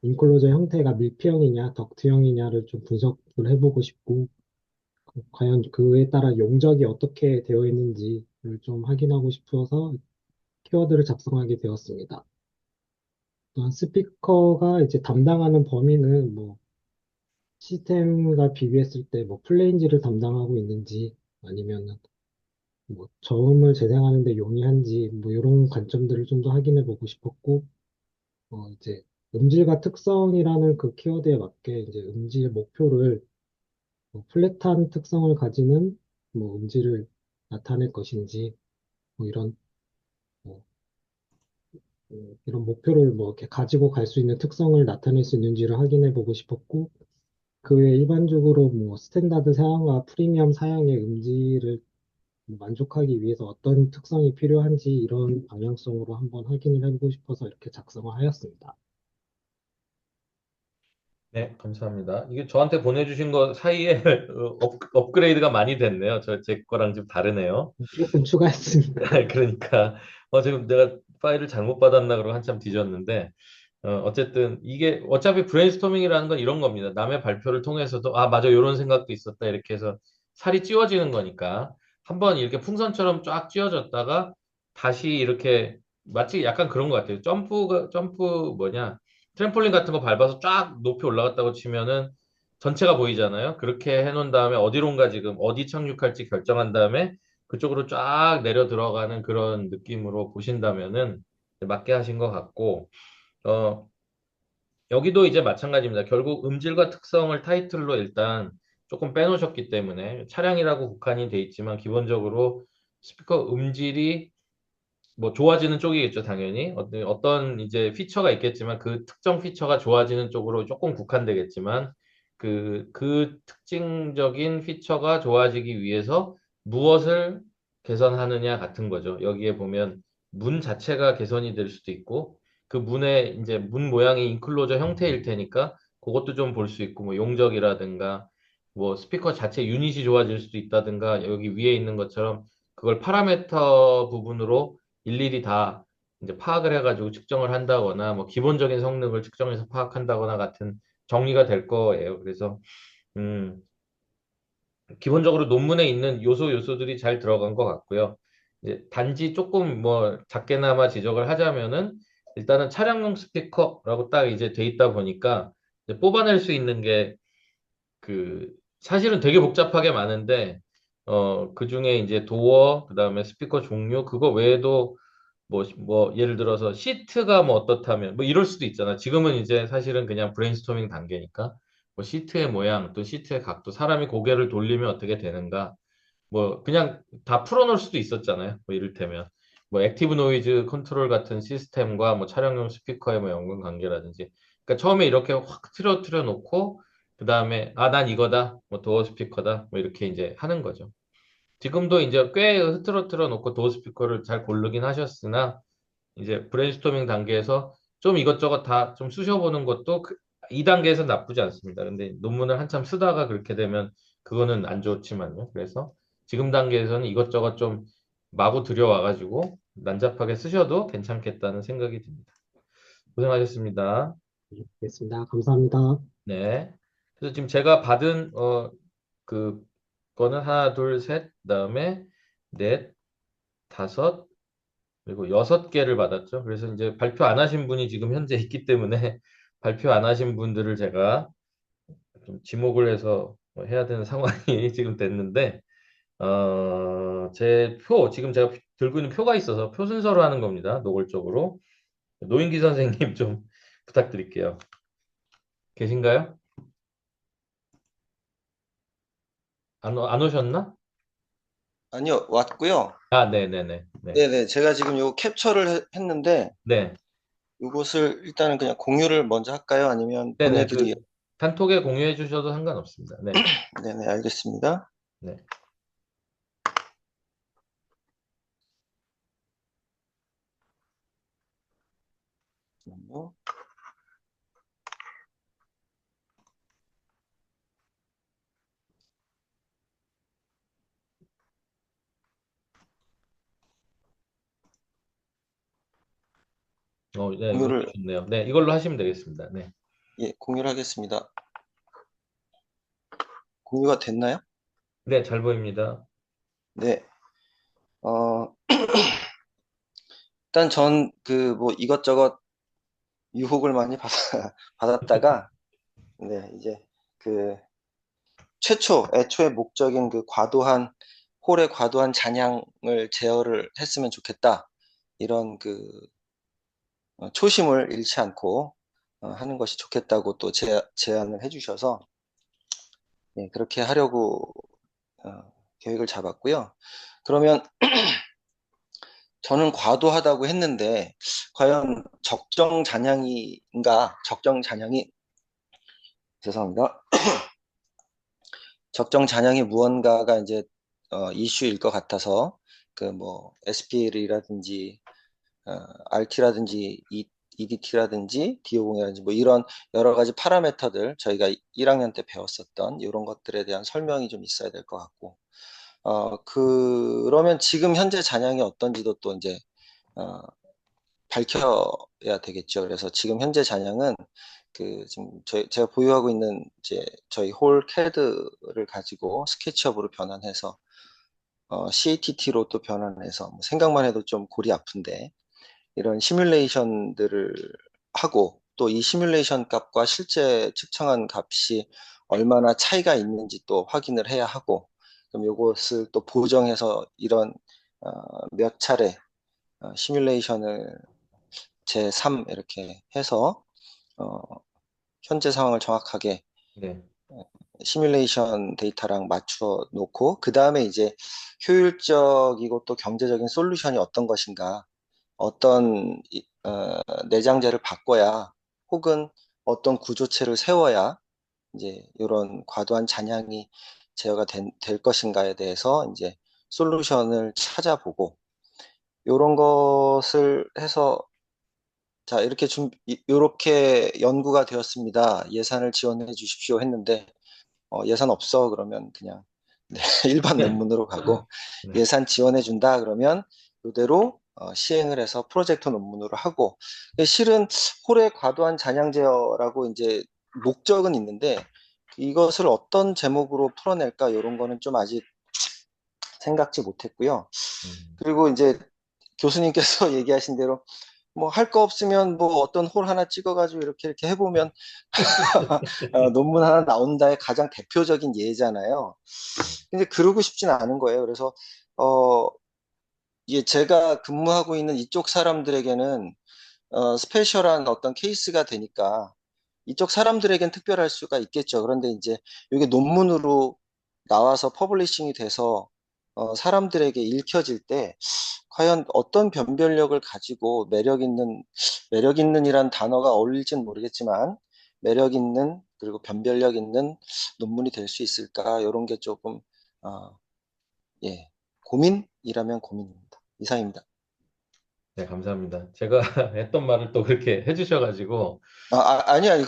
인클로저 형태가 밀폐형이냐 덕트형이냐를 좀 분석을 해보고 싶고 과연 그에 따라 용적이 어떻게 되어 있는지를 좀 확인하고 싶어서 키워드를 작성하게 되었습니다. 또한 스피커가 이제 담당하는 범위는 뭐 시스템과 비교했을 때 뭐 플레인지를 담당하고 있는지 아니면 뭐 저음을 재생하는 데 용이한지 뭐 이런 관점들을 좀 더 확인해 보고 싶었고 이제 음질과 특성이라는 그 키워드에 맞게 이제 음질 목표를 뭐 플랫한 특성을 가지는 뭐 음질을 나타낼 것인지 뭐 뭐, 이런 목표를 뭐 이렇게 가지고 갈 수 있는 특성을 나타낼 수 있는지를 확인해 보고 싶었고 그 외에 일반적으로 뭐 스탠다드 사양과 프리미엄 사양의 음질을 만족하기 위해서 어떤 특성이 필요한지 이런 방향성으로 한번 확인을 해보고 싶어서 이렇게 작성을 하였습니다. 네, 감사합니다. 이게 저한테 보내주신 거 사이에 업그레이드가 많이 됐네요. 제 거랑 좀 다르네요. 조금 추가했습니다. 그러니까 지금 내가 파일을 잘못 받았나 그러고 한참 뒤졌는데 어쨌든 이게 어차피 브레인스토밍이라는 건 이런 겁니다. 남의 발표를 통해서도 아 맞아 이런 생각도 있었다 이렇게 해서 살이 찌워지는 거니까 한번 이렇게 풍선처럼 쫙 찌워졌다가 다시 이렇게 마치 약간 그런 것 같아요. 점프 뭐냐 트램폴린 같은 거 밟아서 쫙 높이 올라갔다고 치면은 전체가 보이잖아요. 그렇게 해놓은 다음에 어디론가 지금 어디 착륙할지 결정한 다음에 그쪽으로 쫙 내려 들어가는 그런 느낌으로 보신다면은 맞게 하신 것 같고, 어, 여기도 이제 마찬가지입니다. 결국 음질과 특성을 타이틀로 일단 조금 빼놓으셨기 때문에 차량이라고 국한이 돼 있지만 기본적으로 스피커 음질이 뭐 좋아지는 쪽이겠죠, 당연히. 어떤 이제 피처가 있겠지만 그 특정 피처가 좋아지는 쪽으로 조금 국한되겠지만 그 특징적인 피처가 좋아지기 위해서 무엇을 개선하느냐 같은 거죠. 여기에 보면 문 자체가 개선이 될 수도 있고 그 문의 이제 문 모양이 인클로저 형태일 테니까 그것도 좀 볼 수 있고 뭐 용적이라든가 뭐 스피커 자체 유닛이 좋아질 수도 있다든가 여기 위에 있는 것처럼 그걸 파라메터 부분으로 일일이 다 이제 파악을 해가지고 측정을 한다거나 뭐 기본적인 성능을 측정해서 파악한다거나 같은 정리가 될 거예요. 그래서 음, 기본적으로 논문에 있는 요소들이 잘 들어간 것 같고요. 이제 단지 조금 뭐 작게나마 지적을 하자면은 일단은 차량용 스피커라고 딱 이제 돼 있다 보니까 이제 뽑아낼 수 있는 게 그 사실은 되게 복잡하게 많은데 그 중에 이제 도어 그다음에 스피커 종류 그거 외에도 뭐 예를 들어서 시트가 뭐 어떻다면 뭐 이럴 수도 있잖아. 지금은 이제 사실은 그냥 브레인스토밍 단계니까 뭐 시트의 모양 또 시트의 각도 사람이 고개를 돌리면 어떻게 되는가 뭐 그냥 다 풀어놓을 수도 있었잖아요. 뭐 이를테면 뭐 액티브 노이즈 컨트롤 같은 시스템과 뭐 차량용 스피커의 뭐 연관 관계라든지 그러니까 처음에 이렇게 확 틀어 놓고 그 다음에 아 난 이거다 뭐 도어 스피커다 뭐 이렇게 이제 하는 거죠. 지금도 이제 꽤 흐트러트려 놓고 도어 스피커를 잘 고르긴 하셨으나 이제 브레인스토밍 단계에서 좀 이것저것 다 좀 쑤셔보는 것도 이 단계에서 나쁘지 않습니다. 근데 논문을 한참 쓰다가 그렇게 되면 그거는 안 좋지만요. 그래서 지금 단계에서는 이것저것 좀 마구 들여와가지고 난잡하게 쓰셔도 괜찮겠다는 생각이 듭니다. 고생하셨습니다. 알겠습니다. 감사합니다. 네. 그래서 지금 제가 받은 그 거는 하나, 둘, 셋, 그다음에 넷, 다섯, 그리고 6개를 받았죠. 그래서 이제 발표 안 하신 분이 지금 현재 있기 때문에 발표 안 하신 분들을 제가 좀 지목을 해서 해야 되는 상황이 지금 됐는데, 제 표, 지금 제가 들고 있는 표가 있어서 표 순서로 하는 겁니다. 노골적으로. 노인기 선생님 좀 부탁드릴게요. 계신가요? 안 오셨나? 아니요, 왔고요. 아, 네네네. 네. 네네, 제가 지금 요 캡처를 했는데, 네. 이것을 일단은 그냥 공유를 먼저 할까요? 아니면 네네. 보내드리, 단톡에 공유해 주셔도 상관없습니다. 네. 네네, 알겠습니다. 네. 잠깐만요. 네, 이거 공유를, 좋네요. 네, 이걸로 하시면 되겠습니다. 네. 예, 공유를 하겠습니다. 공유가 됐나요? 네, 잘 보입니다. 네. 어, 일단 전 뭐 이것저것 유혹을 많이 받았다가, 네, 이제 그 애초의 목적인 홀의 과도한 잔향을 제어를 했으면 좋겠다. 이런 초심을 잃지 않고 하는 것이 좋겠다고 또 제안을 해주셔서, 네, 그렇게 하려고 계획을 잡았고요. 그러면 저는 과도하다고 했는데 과연 적정 잔향인가? 죄송합니다. 적정 잔향이 무언가가 이제 이슈일 것 같아서 SPL이라든지 RT라든지 EDT라든지 DO0이라든지 뭐 이런 여러 가지 파라미터들 저희가 1학년 때 배웠었던 이런 것들에 대한 설명이 좀 있어야 될 것 같고 그러면 지금 현재 잔향이 어떤지도 또 이제 어, 밝혀야 되겠죠. 그래서 지금 현재 잔향은 지금 제가 보유하고 있는 이제 저희 홀 CAD를 가지고 스케치업으로 변환해서 CATT로 또 변환해서 뭐 생각만 해도 좀 골이 아픈데 이런 시뮬레이션들을 하고 또 이 시뮬레이션 값과 실제 측정한 값이 얼마나 차이가 있는지 또 확인을 해야 하고 그럼 이것을 또 보정해서 이런 몇 차례 시뮬레이션을 제3 이렇게 해서 어, 현재 상황을 정확하게 네. 시뮬레이션 데이터랑 맞춰 놓고 그 다음에 이제 효율적이고 또 경제적인 솔루션이 어떤 것인가 어떤 내장재를 바꿔야 혹은 어떤 구조체를 세워야 이제 이런 과도한 잔향이 제어가 될 것인가에 대해서 이제 솔루션을 찾아보고 이런 것을 해서 자 이렇게 연구가 되었습니다. 예산을 지원해 주십시오 했는데 예산 없어 그러면 그냥 네, 일반 논문으로 가고 네. 예산 지원해 준다 그러면 이대로 시행을 해서 프로젝트 논문으로 하고 실은 홀의 과도한 잔향 제어라고 이제 목적은 있는데 이것을 어떤 제목으로 풀어낼까 이런 거는 좀 아직 생각지 못했고요. 그리고 이제 교수님께서 얘기하신 대로 뭐 할 거 없으면 뭐 어떤 홀 하나 찍어가지고 이렇게 해보면 논문 하나 나온다의 가장 대표적인 예잖아요. 근데 그러고 싶지는 않은 거예요. 그래서 어, 제가 근무하고 있는 이쪽 사람들에게는 스페셜한 어떤 케이스가 되니까 이쪽 사람들에겐 특별할 수가 있겠죠. 그런데 이제 이게 논문으로 나와서 퍼블리싱이 돼서 사람들에게 읽혀질 때 과연 어떤 변별력을 가지고 매력 있는이란 단어가 어울릴지는 모르겠지만 매력 있는 그리고 변별력 있는 논문이 될 수 있을까 이런 게 조금 예 고민이라면 고민입니다. 이상입니다. 네, 감사합니다. 제가 했던 말을 또 그렇게 해주셔가지고. 아니, 네.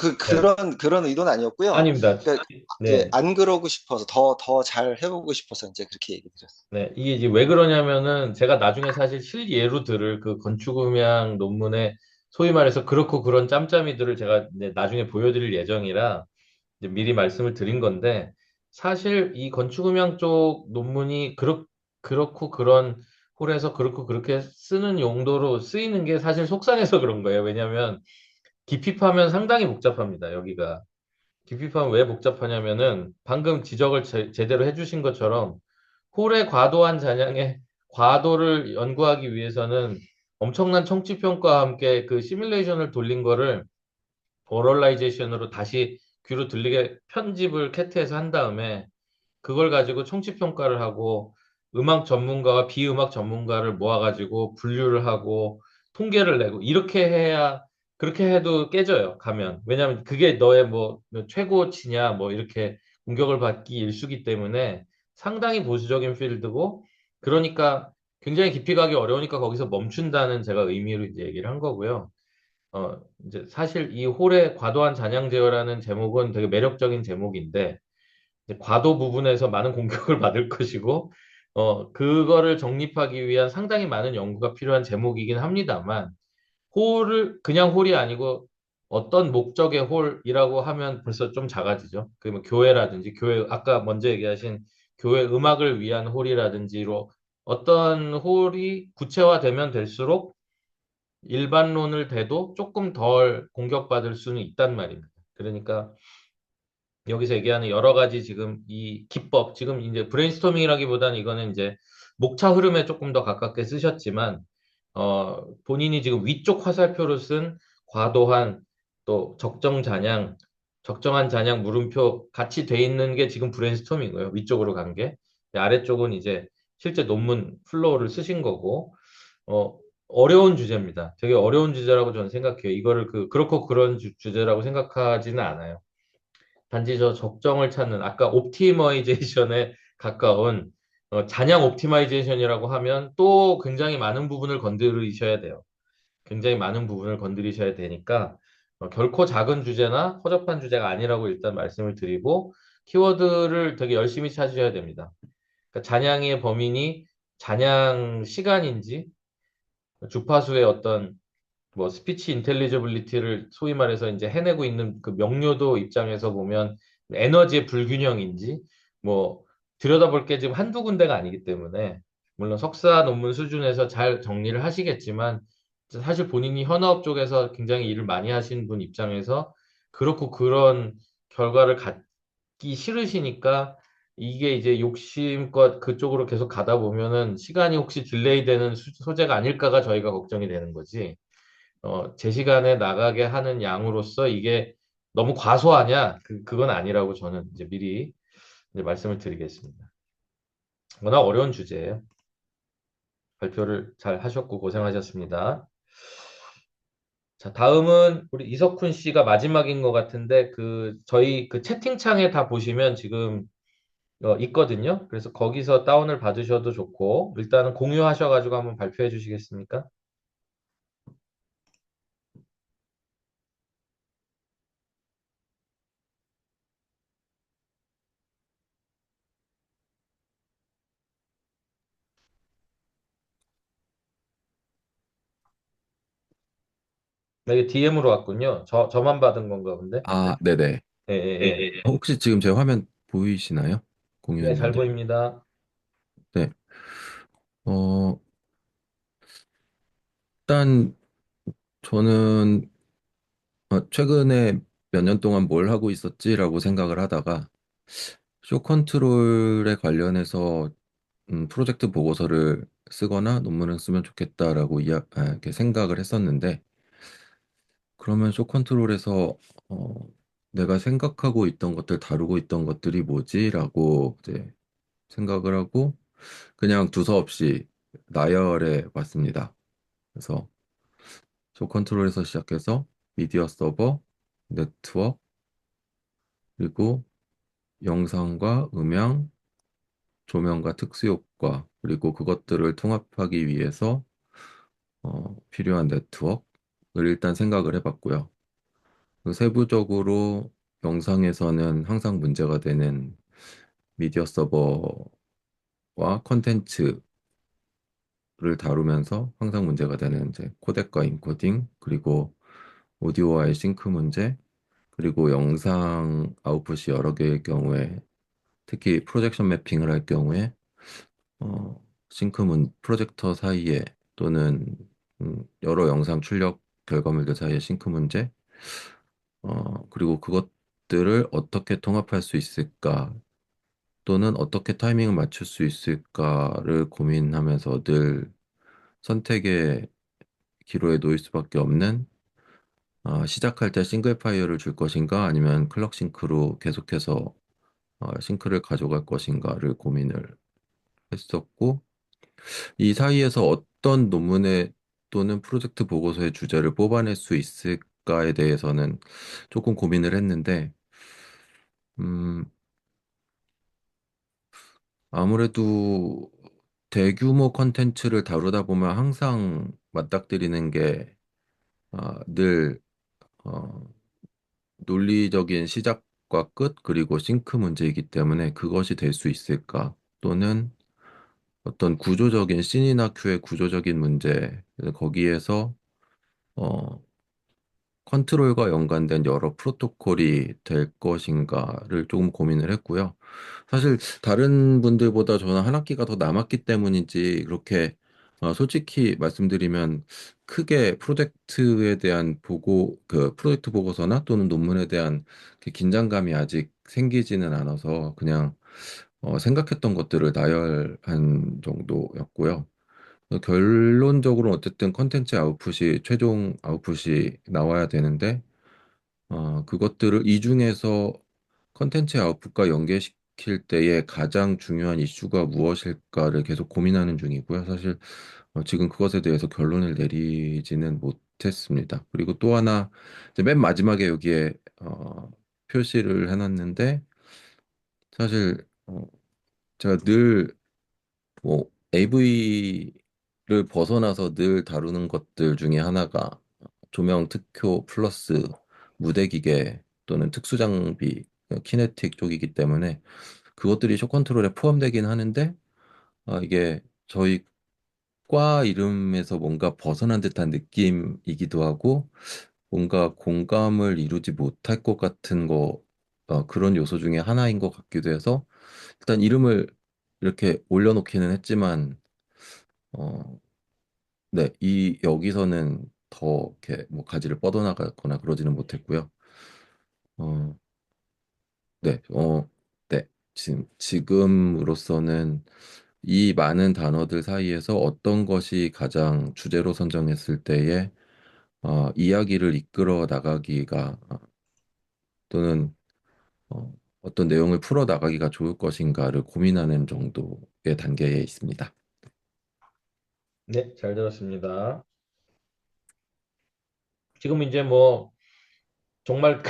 그런 의도는 아니었고요. 아닙니다. 그러니까, 네. 안 그러고 싶어서, 더 잘 해보고 싶어서 이제 그렇게 얘기 드렸어요. 네, 이게 이제 왜 그러냐면은 제가 나중에 사실 실예로 들을 그 건축음향 논문에 소위 말해서 그렇고 그런 짬짬이들을 제가 이제 나중에 보여드릴 예정이라 이제 미리 말씀을 드린 건데 사실 이 건축음향 쪽 논문이 그렇고 그런 홀에서 그렇고 그렇게 쓰는 용도로 쓰이는 게 사실 속상해서 그런 거예요. 왜냐하면 깊이 파면 상당히 복잡합니다. 여기가. 깊이 파면 왜 복잡하냐면은 방금 지적을 제대로 해주신 것처럼 홀의 과도한 잔향의 과도를 연구하기 위해서는 엄청난 청취평가와 함께 그 시뮬레이션을 돌린 거를 오럴라이제이션으로 다시 귀로 들리게 편집을 캐트해서 한 다음에 그걸 가지고 청취평가를 하고 음악 전문가와 비음악 전문가를 모아가지고 분류를 하고 통계를 내고 이렇게 해야 그렇게 해도 깨져요, 가면. 왜냐하면 그게 너의 뭐 최고치냐 뭐 이렇게 공격을 받기 일쑤기 때문에 상당히 보수적인 필드고 그러니까 굉장히 깊이 가기 어려우니까 거기서 멈춘다는 제가 의미로 이제 얘기를 한 거고요. 이제 사실 이 홀의 과도한 잔향 제어라는 제목은 되게 매력적인 제목인데 이제 과도 부분에서 많은 공격을 받을 것이고, 그거를 정립하기 위한 상당히 많은 연구가 필요한 제목이긴 합니다만, 그냥 홀이 아니고 어떤 목적의 홀이라고 하면 벌써 좀 작아지죠. 그러면 교회라든지, 아까 먼저 얘기하신 교회 음악을 위한 홀이라든지로 어떤 홀이 구체화되면 될수록 일반론을 대도 조금 덜 공격받을 수는 있단 말입니다. 그러니까 여기서 얘기하는 여러 가지 지금 이 기법, 지금 이제 브레인스토밍이라기보다는 이거는 이제 목차 흐름에 조금 더 가깝게 쓰셨지만, 본인이 지금 위쪽 화살표로 쓴 과도한 또 적정한 잔향 물음표 같이 돼 있는 게 지금 브레인스토밍이고요. 위쪽으로 간 게. 아래쪽은 이제 실제 논문 플로우를 쓰신 거고, 어려운 주제입니다. 되게 어려운 주제라고 저는 생각해요. 이거를 그렇고 그런 주제라고 생각하지는 않아요. 단지 저 적정을 찾는 아까 옵티머이제이션에 가까운 잔향 옵티마이제이션이라고 하면 또 굉장히 많은 부분을 건드리셔야 돼요. 굉장히 많은 부분을 건드리셔야 되니까 결코 작은 주제나 허접한 주제가 아니라고 일단 말씀을 드리고 키워드를 되게 열심히 찾으셔야 됩니다. 그러니까 잔향의 범인이 잔향 시간인지 주파수의 어떤 뭐 스피치 인텔리지블리티를 소위 말해서 이제 해내고 있는 그 명료도 입장에서 보면 에너지의 불균형인지 뭐 들여다볼 게 지금 한두 군데가 아니기 때문에 물론 석사 논문 수준에서 잘 정리를 하시겠지만 사실 본인이 현업 쪽에서 굉장히 일을 많이 하신 분 입장에서 그렇고 그런 결과를 갖기 싫으시니까 이게 이제 욕심껏 그쪽으로 계속 가다 보면은 시간이 혹시 딜레이 되는 소재가 아닐까가 저희가 걱정이 되는 거지. 제 시간에 나가게 하는 양으로서 이게 너무 과소하냐? 그건 아니라고 저는 이제 미리 이제 말씀을 드리겠습니다. 워낙 어려운 주제예요. 발표를 잘 하셨고 고생하셨습니다. 자, 다음은 우리 이석훈 씨가 마지막인 것 같은데 저희 채팅창에 다 보시면 지금 있거든요. 그래서 거기서 다운을 받으셔도 좋고 일단은 공유하셔가지고 한번 발표해 주시겠습니까? 네, 이게 DM으로 왔군요. 저만 받은 건가 본데? 아, 네네. 예, 예, 예. 혹시 지금 제 화면 보이시나요? 네, 잘 공유했는데. 보입니다. 네. 어, 일단 저는 최근에 몇 년 동안 뭘 하고 있었지라고 생각을 하다가 쇼 컨트롤에 관련해서 프로젝트 보고서를 쓰거나 논문을 쓰면 좋겠다라고 이렇게 생각을 했었는데 그러면 쇼 컨트롤에서 어, 내가 생각하고 있던 것들 다루고 있던 것들이 뭐지라고 이제 생각을 하고 그냥 두서없이 나열해 봤습니다. 그래서 쇼 컨트롤에서 시작해서 미디어 서버, 네트워크, 그리고 영상과 음향, 조명과 특수효과, 그리고 그것들을 통합하기 위해서 필요한 네트워크를 일단 생각을 해봤고요. 그 세부적으로 영상에서는 항상 문제가 되는 미디어 서버와 컨텐츠를 다루면서 항상 문제가 되는 이제 코덱과 인코딩, 그리고 오디오와의 싱크 문제, 그리고 영상 아웃풋이 여러 개일 경우에 특히 프로젝션 매핑을 할 경우에 싱크문 프로젝터 사이에 또는 여러 영상 출력 결과물들 사이의 싱크 문제, 그리고 그것들을 어떻게 통합할 수 있을까 또는 어떻게 타이밍을 맞출 수 있을까를 고민하면서 늘 선택의 기로에 놓일 수밖에 없는, 시작할 때 싱글 파일을 줄 것인가 아니면 클럭 싱크로 계속해서 싱크를 가져갈 것인가를 고민을 했었고, 이 사이에서 어떤 논문에 또는 프로젝트 보고서의 주제를 뽑아낼 수 있을까에 대해서는 조금 고민을 했는데, 음, 아무래도 대규모 컨텐츠를 다루다 보면 항상 맞닥뜨리는 게, 늘, 어, 논리적인 시작과 끝, 그리고 싱크 문제이기 때문에 그것이 될 수 있을까? 또는 어떤 구조적인 씬이나 큐의 구조적인 문제, 거기에서 어, 컨트롤과 연관된 여러 프로토콜이 될 것인가를 조금 고민을 했고요. 사실 다른 분들보다 저는 한 학기가 더 남았기 때문인지 그렇게 솔직히 말씀드리면 크게 프로젝트에 대한 프로젝트 보고서나 또는 논문에 대한 그 긴장감이 아직 생기지는 않아서 그냥 생각했던 것들을 나열한 정도였고요. 결론적으로 어쨌든 컨텐츠 아웃풋이 최종 아웃풋이 나와야 되는데 그것들을 이 중에서 컨텐츠 아웃풋과 연계시킬 때에 가장 중요한 이슈가 무엇일까를 계속 고민하는 중이고요. 사실 지금 그것에 대해서 결론을 내리지는 못했습니다. 그리고 또 하나 이제 맨 마지막에 여기에 표시를 해놨는데 사실 제가 늘 뭐 AV를 벗어나서 늘 다루는 것들 중에 하나가 조명 특효 플러스 무대 기계 또는 특수 장비, 키네틱 쪽이기 때문에 그것들이 쇼 컨트롤에 포함되긴 하는데 이게 저희 과 이름에서 뭔가 벗어난 듯한 느낌이기도 하고 뭔가 공감을 이루지 못할 것 같은 그런 요소 중에 하나인 것 같기도 해서 일단 이름을 이렇게 올려놓기는 했지만 어, 네, 여기서는 더 이렇게 뭐 가지를 뻗어나가거나 그러지는 못했고요. 어, 네, 네. 지금으로서는 이 많은 단어들 사이에서 어떤 것이 가장 주제로 선정했을 때에 이야기를 이끌어 나가기가 또는 어, 어떤 내용을 풀어 나가기가 좋을 것인가를 고민하는 정도의 단계에 있습니다. 네, 잘 들었습니다. 지금 이제 뭐 정말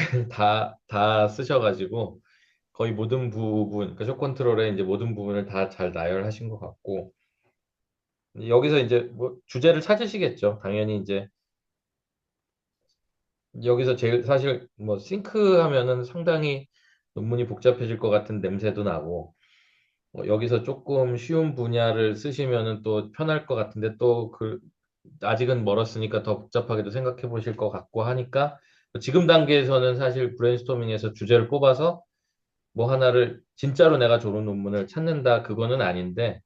다 쓰셔가지고 거의 모든 부분, 그러니까 쇼 컨트롤의 이제 모든 부분을 다 잘 나열하신 것 같고 여기서 이제 뭐 주제를 찾으시겠죠. 당연히 이제 여기서 제일 사실 뭐 싱크 하면은 상당히 논문이 복잡해질 것 같은 냄새도 나고 여기서 조금 쉬운 분야를 쓰시면은 또 편할 것 같은데 또 아직은 멀었으니까 더 복잡하게도 생각해 보실 것 같고 하니까 지금 단계에서는 사실 브레인스토밍에서 주제를 뽑아서 뭐 하나를 진짜로 내가 졸업 논문을 찾는다 그거는 아닌데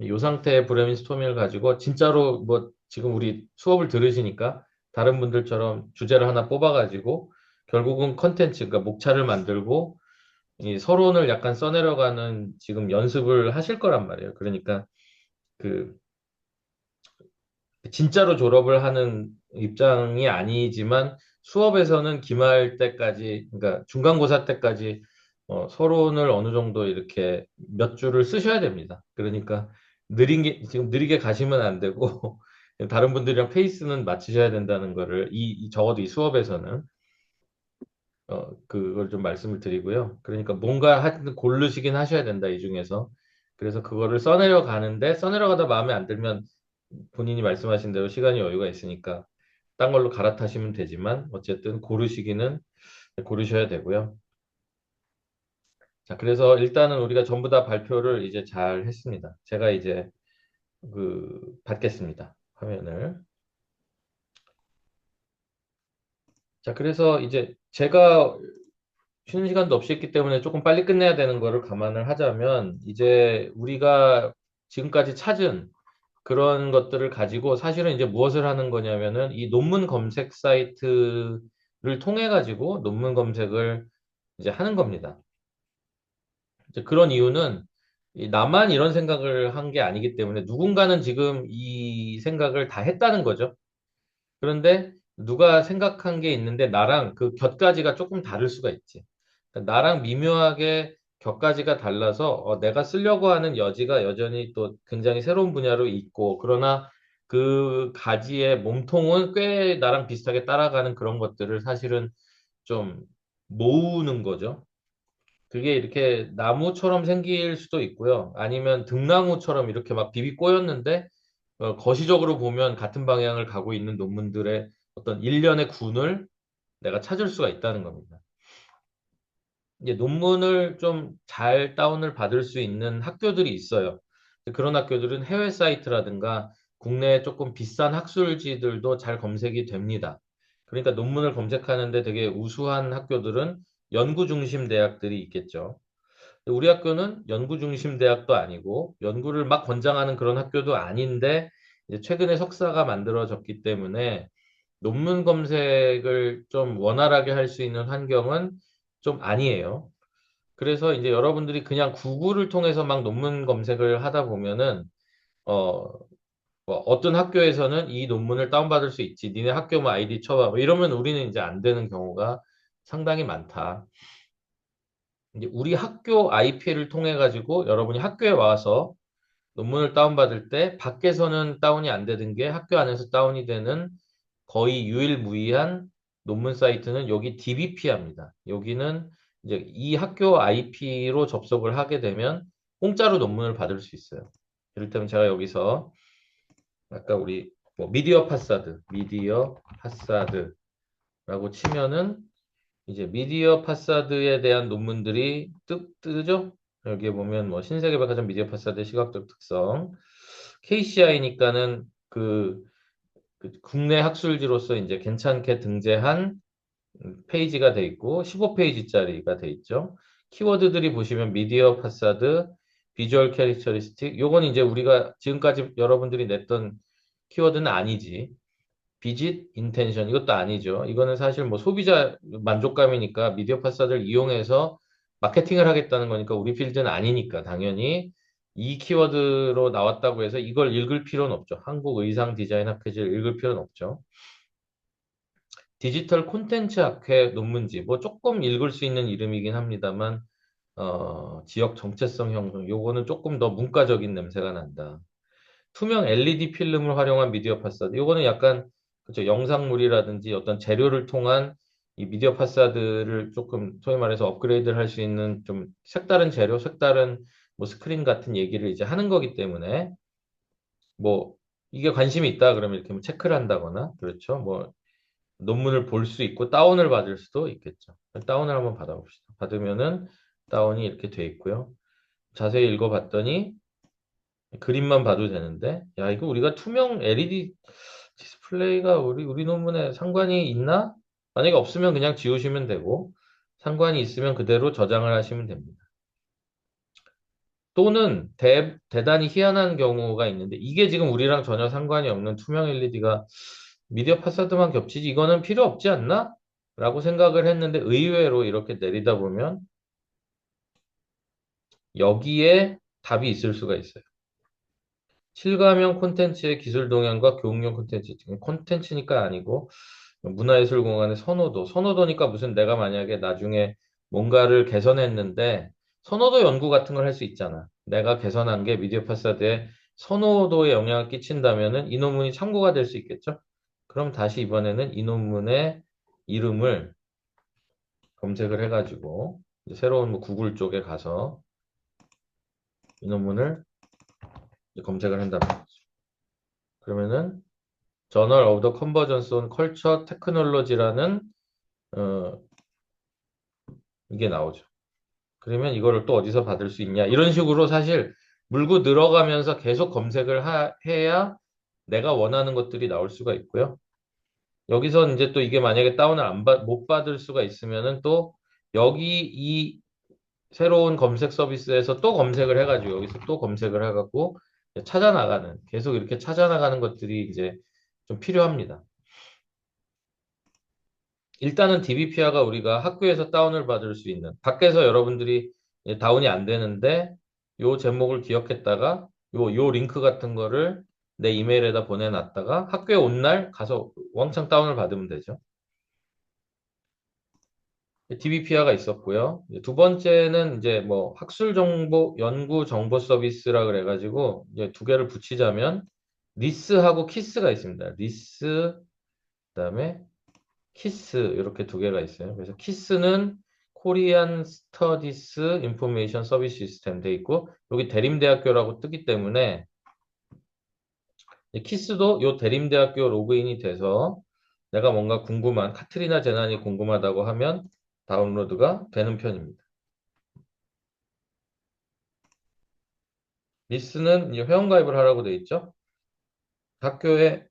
이 상태의 브레인스토밍을 가지고 진짜로 뭐 지금 우리 수업을 들으시니까 다른 분들처럼 주제를 하나 뽑아가지고 결국은 컨텐츠, 그러니까 목차를 만들고 이 서론을 약간 써내려가는 지금 연습을 하실 거란 말이에요. 그러니까 그 진짜로 졸업을 하는 입장이 아니지만 수업에서는 기말 때까지, 그러니까 중간고사 때까지 서론을 어느 정도 이렇게 몇 줄을 쓰셔야 됩니다. 그러니까 지금 느리게 가시면 안 되고 다른 분들이랑 페이스는 맞추셔야 된다는 거를 적어도 이 수업에서는 그걸 좀 말씀을 드리고요. 그러니까 뭔가 하여튼 고르시긴 하셔야 된다, 이 중에서. 그래서 그거를 써내려 가는데, 써내려가다 마음에 안 들면 본인이 말씀하신 대로 시간이 여유가 있으니까 딴 걸로 갈아타시면 되지만, 어쨌든 고르셔야 되고요. 자, 그래서 일단은 우리가 전부 다 발표를 이제 잘 했습니다. 제가 이제 받겠습니다. 화면을. 자, 그래서 이제 제가 쉬는 시간도 없이 했기 때문에 조금 빨리 끝내야 되는 거를 감안을 하자면 이제 우리가 지금까지 찾은 그런 것들을 가지고 사실은 이제 무엇을 하는 거냐면은 이 논문 검색 사이트를 통해 가지고 논문 검색을 이제 하는 겁니다. 이제 그런 이유는 나만 이런 생각을 한 게 아니기 때문에 누군가는 지금 이 생각을 다 했다는 거죠. 그런데 누가 생각한 게 있는데 나랑 그 곁가지가 조금 다를 수가 있지. 그러니까 나랑 미묘하게 곁가지가 달라서 내가 쓰려고 하는 여지가 여전히 또 굉장히 새로운 분야로 있고, 그러나 그 가지의 몸통은 꽤 나랑 비슷하게 따라가는 그런 것들을 사실은 좀 모으는 거죠. 그게 이렇게 나무처럼 생길 수도 있고요. 아니면 등나무처럼 이렇게 막 비비 꼬였는데 거시적으로 보면 같은 방향을 가고 있는 논문들의 어떤 일련의 군을 내가 찾을 수가 있다는 겁니다. 이제 논문을 좀 잘 다운을 받을 수 있는 학교들이 있어요. 그런 학교들은 해외 사이트라든가 국내에 조금 비싼 학술지들도 잘 검색이 됩니다. 그러니까 논문을 검색하는데 되게 우수한 학교들은 연구 중심 대학들이 있겠죠. 우리 학교는 연구 중심 대학도 아니고 연구를 막 권장하는 그런 학교도 아닌데 이제 최근에 석사가 만들어졌기 때문에 논문 검색을 좀 원활하게 할 수 있는 환경은 좀 아니에요. 그래서 이제 여러분들이 그냥 구글을 통해서 막 논문 검색을 하다 보면은 어, 뭐 어떤 학교에서는 이 논문을 다운받을 수 있지. 니네 학교 뭐 아이디 쳐봐. 뭐 이러면 우리는 이제 안 되는 경우가 상당히 많다. 이제 우리 학교 IP를 통해 가지고 여러분이 학교에 와서 논문을 다운받을 때 밖에서는 다운이 안 되는 게 학교 안에서 다운이 되는 거의 유일무이한 논문 사이트는 여기 DBP입니다. 여기는 이제 이 학교 IP로 접속을 하게 되면 공짜로 논문을 받을 수 있어요. 이를테면 제가 여기서 아까 우리 뭐 미디어 파사드라고 치면은 이제 미디어 파사드에 대한 논문들이 뜨죠? 여기에 보면 뭐 신세계백화점 미디어 파사드의 시각적 특성, KCI니까는 그 국내 학술지로서 이제 괜찮게 등재한 페이지가 돼 있고 15페이지짜리가 돼 있죠. 키워드들이 보시면 미디어 파사드, 비주얼 캐릭터리스틱, 요건 이제 우리가 지금까지 여러분들이 냈던 키워드는 아니지. 비짓, 인텐션 이것도 아니죠. 이거는 사실 뭐 소비자 만족감이니까 미디어 파사드를 이용해서 마케팅을 하겠다는 거니까 우리 필드는 아니니까 당연히 이 키워드로 나왔다고 해서 이걸 읽을 필요는 없죠. 한국 의상 디자인 학회지를 읽을 필요는 없죠. 디지털 콘텐츠 학회 논문지 뭐 조금 읽을 수 있는 이름이긴 합니다만 지역 정체성 형성 요거는 조금 더 문과적인 냄새가 난다. 투명 LED 필름을 활용한 미디어 파사드. 요거는 약간 그죠 영상물이라든지 어떤 재료를 통한 이 미디어 파사드를 조금 소위 말해서 업그레이드를 할 수 있는 좀 색다른 재료, 색다른 뭐 스크린 같은 얘기를 이제 하는 거기 때문에 뭐 이게 관심이 있다 그러면 이렇게 뭐 체크를 한다거나 그렇죠. 뭐 논문을 볼 수 있고 다운을 받을 수도 있겠죠. 다운을 한번 받아봅시다. 받으면은 다운이 이렇게 돼 있고요. 자세히 읽어봤더니 그림만 봐도 되는데, 야, 이거 우리가 투명 LED 디스플레이가 우리 논문에 상관이 있나? 만약에 없으면 그냥 지우시면 되고, 상관이 있으면 그대로 저장을 하시면 됩니다. 또는 대단히 희한한 경우가 있는데, 이게 지금 우리랑 전혀 상관이 없는 투명 LED가 미디어 파사드만 겹치지, 이거는 필요 없지 않나? 라고 생각을 했는데, 의외로 이렇게 내리다 보면, 여기에 답이 있을 수가 있어요. 실감형 콘텐츠의 기술 동향과 교육용 콘텐츠, 콘텐츠니까 아니고 문화예술공간의 선호도, 선호도니까 무슨 내가 만약에 나중에 뭔가를 개선했는데 선호도 연구 같은 걸 할 수 있잖아. 내가 개선한 게 미디어 파사드에 선호도에 영향을 끼친다면은 이 논문이 참고가 될 수 있겠죠? 그럼 다시 이번에는 이 논문의 이름을 검색을 해가지고 새로운 뭐 구글 쪽에 가서 이 논문을 검색을 한다면 그러면은 저널 오브 더 컨버전스 온 컬처 테크놀로지라는 어, 이게 나오죠. 그러면 이거를 또 어디서 받을 수 있냐? 이런 식으로 사실 물고 늘어가면서 계속 검색을 해야 내가 원하는 것들이 나올 수가 있고요. 여기서 이제 또 이게 만약에 다운을 못 받을 수가 있으면은 또 여기 이 새로운 검색 서비스에서 또 검색을 해가지고 여기서 또 검색을 해갖고 찾아 나가는 계속 이렇게 찾아 나가는 것들이 이제 좀 필요합니다. 일단은 DBPR가 우리가 학교에서 다운을 받을 수 있는 밖에서 여러분들이 다운이 안 되는데 요 제목을 기억했다가 요 링크 같은 거를 내 이메일에다 보내놨다가 학교에 온 날 가서 왕창 다운을 받으면 되죠. DBPR가 있었고요. 두 번째는 이제 뭐 학술 정보 연구 정보 서비스라 그래가지고 이제 두 개를 붙이자면 리스하고 키스가 있습니다. 리스 그다음에 키스 이렇게 두 개가 있어요. 그래서 키스는 코리안 스터디스 인포메이션 서비스 시스템 돼 있고 여기 대림대학교라고 뜨기 때문에 키스도 요 대림대학교 로그인이 돼서 내가 뭔가 궁금한 카트리나 재난이 궁금하다고 하면 다운로드가 되는 편입니다. 리스는 이제 회원가입을 하라고 돼 있죠. 학교에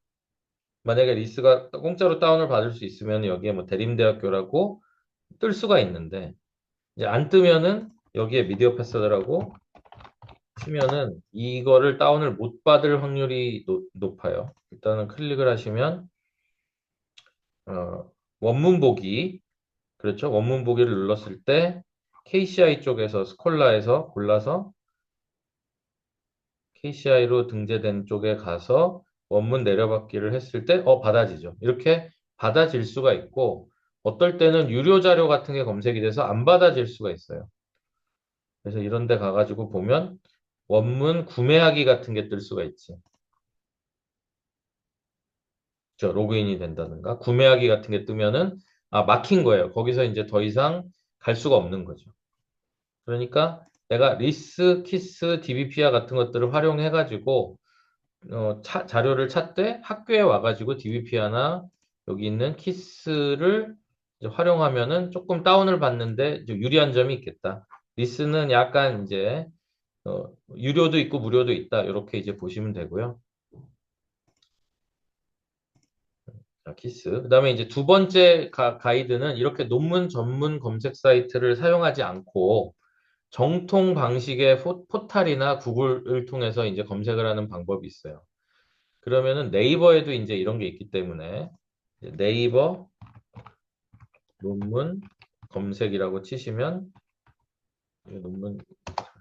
만약에 리스가 공짜로 다운을 받을 수 있으면 여기에 뭐 대림대학교라고 뜰 수가 있는데 이제 안 뜨면은 여기에 미디어 패스라고 치면은 이거를 다운을 못 받을 확률이 높아요. 일단은 클릭을 하시면 원문 보기 그렇죠. 원문 보기를 눌렀을 때 KCI 쪽에서 스콜라에서 골라서 KCI로 등재된 쪽에 가서 원문 내려받기를 했을 때 받아지죠. 이렇게 받아질 수가 있고 어떨 때는 유료 자료 같은 게 검색이 돼서 안 받아질 수가 있어요. 그래서 이런 데 가가지고 보면 원문 구매하기 같은 게 뜰 수가 있지. 로그인이 된다든가 구매하기 같은 게 뜨면은 막힌 거예요. 거기서 이제 더 이상 갈 수가 없는 거죠. 그러니까 내가 리스, 키스, DBPR 같은 것들을 활용해 가지고 자료를 찾되 학교에 와가지고 DBPR나 여기 있는 키스를 이제 활용하면은 조금 다운을 받는데 좀 유리한 점이 있겠다. 리스는 약간 이제 유료도 있고 무료도 있다. 이렇게 이제 보시면 되고요. 자, 키스. 그다음에 이제 두 번째 가이드는 이렇게 논문 전문 검색 사이트를 사용하지 않고 정통 방식의 포탈이나 구글을 통해서 이제 검색을 하는 방법이 있어요. 그러면은 네이버에도 이제 이런 게 있기 때문에 이제 네이버 논문 검색이라고 치시면 논문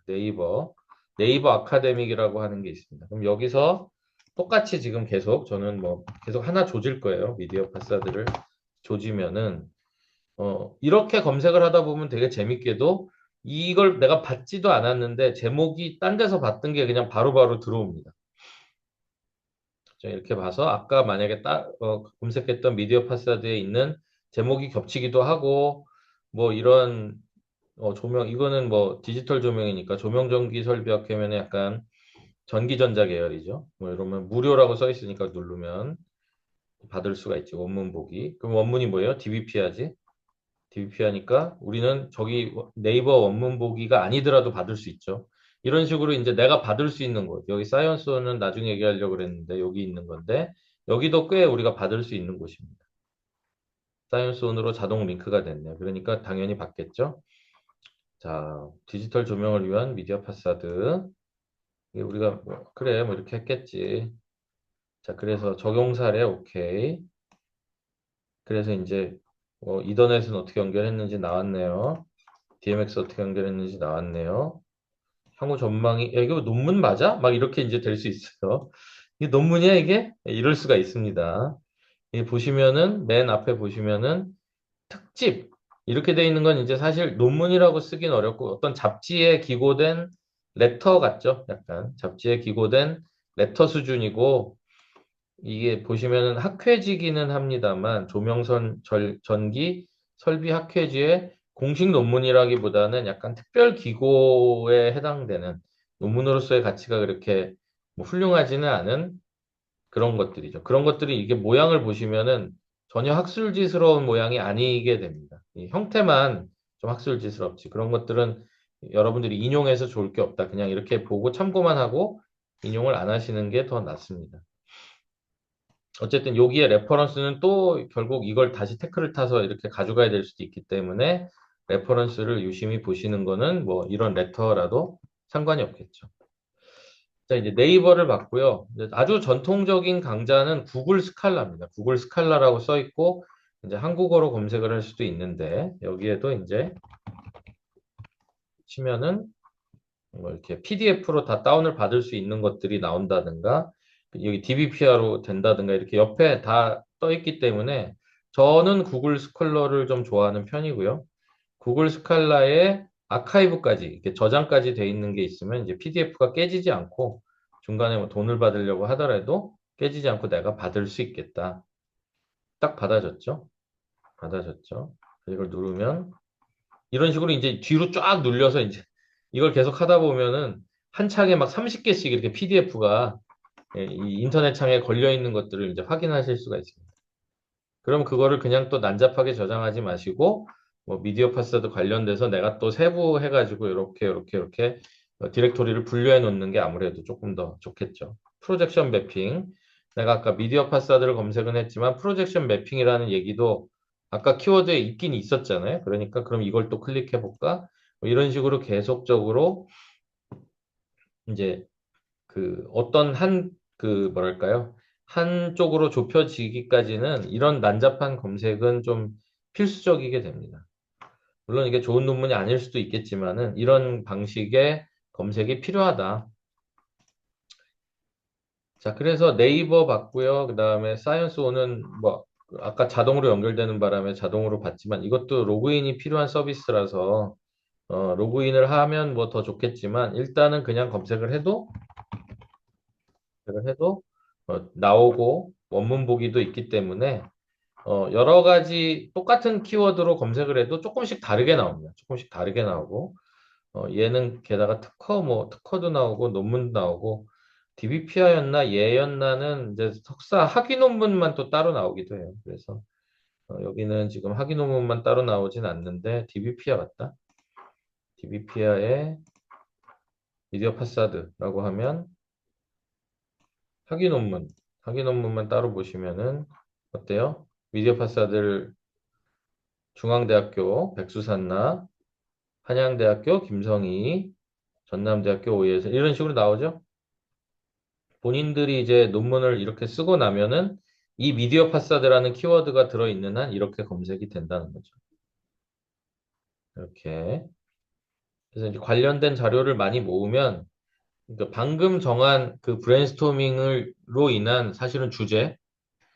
네이버 아카데믹이라고 하는 게 있습니다. 그럼 여기서 똑같이 지금 계속 저는 뭐 계속 하나 조질 거예요. 미디어 파사드를 조지면은 이렇게 검색을 하다 보면 되게 재밌게도 이걸 내가 받지도 않았는데 제목이 딴 데서 봤던 게 그냥 바로바로 들어옵니다. 자, 이렇게 봐서 아까 만약에 검색했던 미디어 파사드에 있는 제목이 겹치기도 하고 뭐 이런 조명 이거는 뭐 디지털 조명이니까 조명 전기 설비학 하면은 약간 전기전자 계열이죠. 뭐 이러면 무료라고 써 있으니까 누르면 받을 수가 있지. 원문 보기. 그럼 원문이 뭐예요? DBP야지. DBP하니까 우리는 저기 네이버 원문 보기가 아니더라도 받을 수 있죠. 이런 식으로 이제 내가 받을 수 있는 곳. 여기 사이언스는 나중에 얘기하려고 그랬는데 여기 있는 건데 여기도 꽤 우리가 받을 수 있는 곳입니다. 사이언스온으로 자동 링크가 됐네요. 그러니까 당연히 받겠죠. 자, 디지털 조명을 위한 미디어 파사드. 이게 우리가 그래 뭐 이렇게 했겠지. 자, 그래서 적용 사례 오케이. 그래서 이제 이더넷은 어떻게 연결했는지 나왔네요. DMX 어떻게 연결했는지 나왔네요. 향후 전망이 야, 이거 논문 맞아? 막 이렇게 이제 될 수 있어요. 이게 논문이야 이게? 이럴 수가 있습니다. 보시면은 맨 앞에 보시면은 특집 이렇게 돼 있는 건 이제 사실 논문이라고 쓰긴 어렵고 어떤 잡지에 기고된 레터 같죠? 약간 잡지에 기고된 레터 수준이고 이게 보시면은 학회지기는 합니다만 조명선 전기 설비 학회지의 공식 논문이라기보다는 약간 특별 기고에 해당되는 논문으로서의 가치가 그렇게 뭐 훌륭하지는 않은 그런 것들이죠. 그런 것들이 이게 모양을 보시면은 전혀 학술지스러운 모양이 아니게 됩니다. 이 형태만 좀 학술지스럽지. 그런 것들은 여러분들이 인용해서 좋을 게 없다. 그냥 이렇게 보고 참고만 하고 인용을 안 하시는 게 더 낫습니다. 어쨌든 여기에 레퍼런스는 또 결국 이걸 다시 태클을 타서 이렇게 가져가야 될 수도 있기 때문에 레퍼런스를 유심히 보시는 거는 뭐 이런 레터라도 상관이 없겠죠. 자, 이제 네이버를 봤고요. 이제 아주 전통적인 강좌는 구글 스칼라입니다. 구글 스칼라라고 써 있고, 이제 한국어로 검색을 할 수도 있는데, 여기에도 이제 치면은 뭐 이렇게 PDF로 다 다운을 받을 수 있는 것들이 나온다든가, 여기 DBPR로 된다든가, 이렇게 옆에 다 떠 있기 때문에, 저는 구글 스칼라를 좀 좋아하는 편이고요. 구글 스칼라에 아카이브까지, 이렇게 저장까지 돼 있는 게 있으면 이제 PDF가 깨지지 않고 중간에 뭐 돈을 받으려고 하더라도 깨지지 않고 내가 받을 수 있겠다. 딱 받아졌죠? 받아졌죠? 이걸 누르면 이런 식으로 이제 뒤로 쫙 눌려서 이제 이걸 계속 하다 보면은 한 창에 막 30개씩 이렇게 PDF가 이 인터넷 창에 걸려 있는 것들을 이제 확인하실 수가 있습니다. 그럼 그거를 그냥 또 난잡하게 저장하지 마시고 뭐 미디어 파스워드 관련돼서 내가 또 세부 해가지고 이렇게 디렉토리를 분류해 놓는 게 아무래도 조금 더 좋겠죠. 프로젝션 매핑. 내가 아까 미디어 파스워드를 검색은 했지만 프로젝션 매핑이라는 얘기도 아까 키워드에 있긴 있었잖아요. 그러니까 그럼 이걸 또 클릭해 볼까? 뭐 이런 식으로 계속적으로 이제 그 어떤 그 뭐랄까요? 한쪽으로 좁혀지기까지는 이런 난잡한 검색은 좀 필수적이게 됩니다. 물론 이게 좋은 논문이 아닐 수도 있겠지만은 이런 방식의 검색이 필요하다. 자, 그래서 네이버 봤고요. 그 다음에 사이언스오는 뭐 아까 자동으로 연결되는 바람에 자동으로 봤지만 이것도 로그인이 필요한 서비스라서 로그인을 하면 뭐 더 좋겠지만 일단은 그냥 검색을 해도 나오고 원문 보기도 있기 때문에 여러 가지 똑같은 키워드로 검색을 해도 조금씩 다르게 나옵니다. 조금씩 다르게 나오고 얘는 게다가 특허도 나오고 논문도 나오고 DBPR였나 얘였나는 이제 석사 학위 논문만 또 따로 나오기도 해요. 그래서 여기는 지금 학위 논문만 따로 나오진 않는데 DBPR 같다. DBPR의 미디어 파사드라고 하면 학위 논문만 따로 보시면은 어때요? 미디어 파사드를 중앙대학교 백수산나, 한양대학교 김성희, 전남대학교 오예선 이런 식으로 나오죠? 본인들이 이제 논문을 이렇게 쓰고 나면은 이 미디어 파사드라는 키워드가 들어있는 한 이렇게 검색이 된다는 거죠. 이렇게. 그래서 이제 관련된 자료를 많이 모으면 그러니까 방금 정한 그 브레인스토밍으로 인한 사실은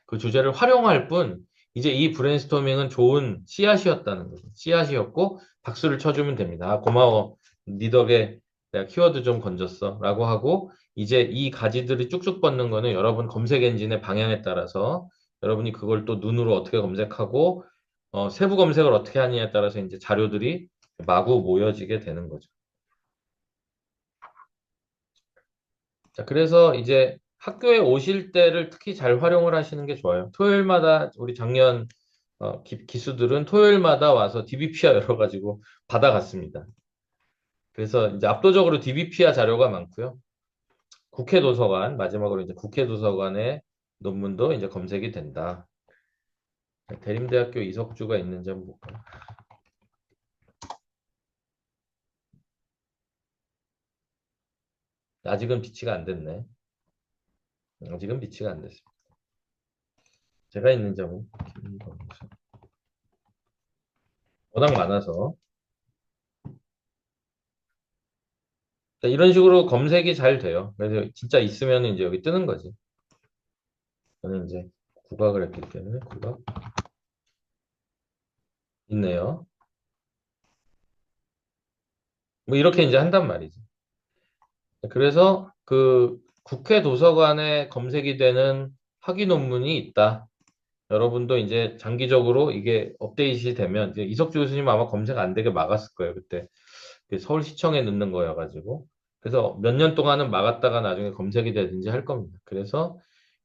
그 주제를 활용할 뿐 이제 이 브레인스토밍은 좋은 씨앗이었다는 거죠. 씨앗이었고 박수를 쳐주면 됩니다. 아, 고마워. 네 덕에 내가 키워드 좀 건졌어. 라고 하고 이제 이 가지들이 쭉쭉 뻗는 거는 여러분 검색 엔진의 방향에 따라서 여러분이 그걸 또 눈으로 어떻게 검색하고 세부 검색을 어떻게 하느냐에 따라서 이제 자료들이 마구 모여지게 되는 거죠. 자, 그래서 이제 학교에 오실 때를 특히 잘 활용을 하시는 게 좋아요. 토요일마다 우리 작년 기수들은 토요일마다 와서 DBPR 열어가지고 받아갔습니다. 그래서 이제 압도적으로 DBPR 자료가 많고요. 국회 도서관, 마지막으로 이제 국회 도서관의 논문도 이제 검색이 된다. 대림대학교 이석주가 있는지 한번 볼까요? 아직은 비치가 안 됐네. 아직은 비치가 안 됐습니다. 제가 있는지 한번 워낙 많아서. 이런 식으로 검색이 잘 돼요. 그래서 진짜 있으면 이제 여기 뜨는 거지. 저는 이제 국악을 했기 때문에 국악 있네요. 뭐 이렇게 이제 한단 말이지. 그래서 그 국회 도서관에 검색이 되는 학위 논문이 있다. 여러분도 이제 장기적으로 이게 업데이트이 되면 이제 이석주 교수님 아마 검색 안 되게 막았을 거예요. 그때 서울시청에 넣는 거여가지고. 그래서 몇 년 동안은 막았다가 나중에 검색이 되든지 할 겁니다. 그래서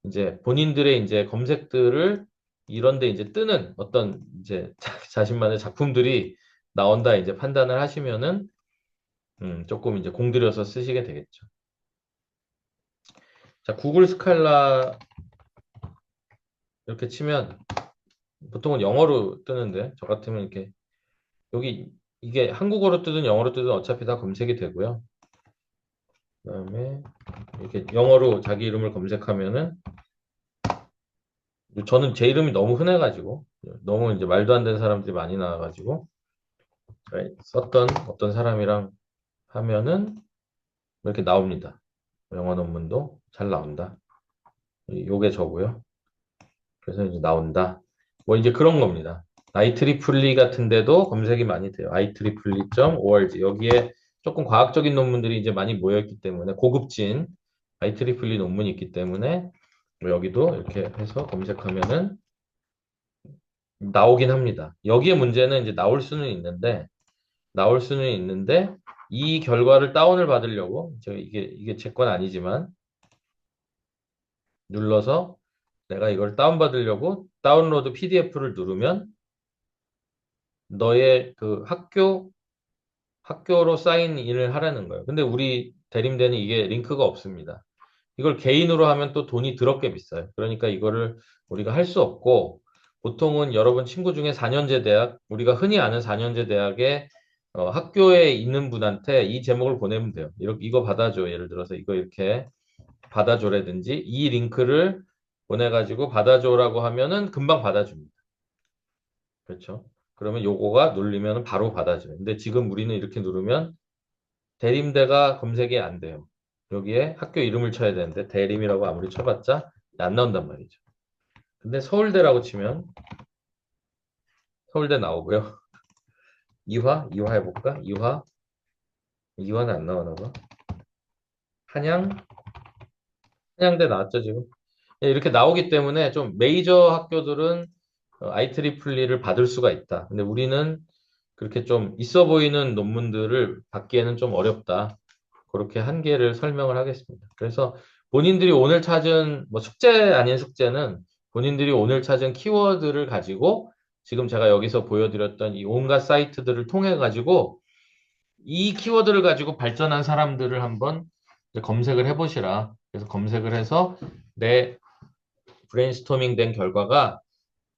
이제 본인들의 이제 검색들을 이런데 이제 뜨는 어떤 이제 자신만의 작품들이 나온다 이제 판단을 하시면은 조금 이제 공들여서 쓰시게 되겠죠. 자, 구글 스칼라 이렇게 치면 보통은 영어로 뜨는데 저 같으면 이렇게 여기 이게 한국어로 뜨든 영어로 뜨든 어차피 다 검색이 되고요. 그다음에 이렇게 영어로 자기 이름을 검색하면은 저는 제 이름이 너무 흔해가지고 너무 이제 말도 안 되는 사람들이 많이 나와가지고 썼던 어떤 사람이랑 하면은 이렇게 나옵니다. 영어 논문도 잘 나온다. 요게 저고요. 그래서 이제 나온다. 뭐 이제 그런 겁니다. IEEE 같은 데도 검색이 많이 돼요. IEEE.org. 여기에 조금 과학적인 논문들이 이제 많이 모여있기 때문에 고급진 IEEE 논문이 있기 때문에 뭐 여기도 이렇게 해서 검색하면은 나오긴 합니다. 여기에 문제는 이제 나올 수는 있는데 이 결과를 다운을 받으려고 제가 이게 제 건 아니지만 눌러서 내가 이걸 다운받으려고 다운로드 PDF를 누르면 너의 그 학교로 사인인을 하라는 거예요. 근데 우리 대림대는 이게 링크가 없습니다. 이걸 개인으로 하면 또 돈이 더럽게 비싸요. 그러니까 이거를 우리가 할 수 없고 보통은 여러분 친구 중에 4년제 대학, 우리가 흔히 아는 4년제 대학의 학교에 있는 분한테 이 제목을 보내면 돼요. 이거 받아줘. 예를 들어서 이거 이렇게 받아줘라든지 이 링크를 보내가지고 받아줘라고 하면은 금방 받아줍니다. 그렇죠? 그러면 요거가 눌리면 바로 받아줘요. 근데 지금 우리는 이렇게 누르면 대림대가 검색이 안 돼요. 여기에 학교 이름을 쳐야 되는데 대림이라고 아무리 쳐봤자 안 나온단 말이죠. 근데 서울대라고 치면 서울대 나오고요. 이화 해볼까? 이화는 안 나오나 봐. 한양대 나왔죠 지금. 예, 이렇게 나오기 때문에 좀 메이저 학교들은 IEEE를 받을 수가 있다. 근데 우리는 그렇게 좀 있어 보이는 논문들을 받기에는 좀 어렵다. 그렇게 한계를 설명을 하겠습니다. 그래서 본인들이 오늘 찾은 뭐 숙제 아닌 숙제는 본인들이 오늘 찾은 키워드를 가지고 지금 제가 여기서 보여드렸던 이 온갖 사이트들을 통해 가지고 이 키워드를 가지고 발전한 사람들을 한번 이제 검색을 해보시라. 그래서 검색을 해서 내 브레인스토밍 된 결과가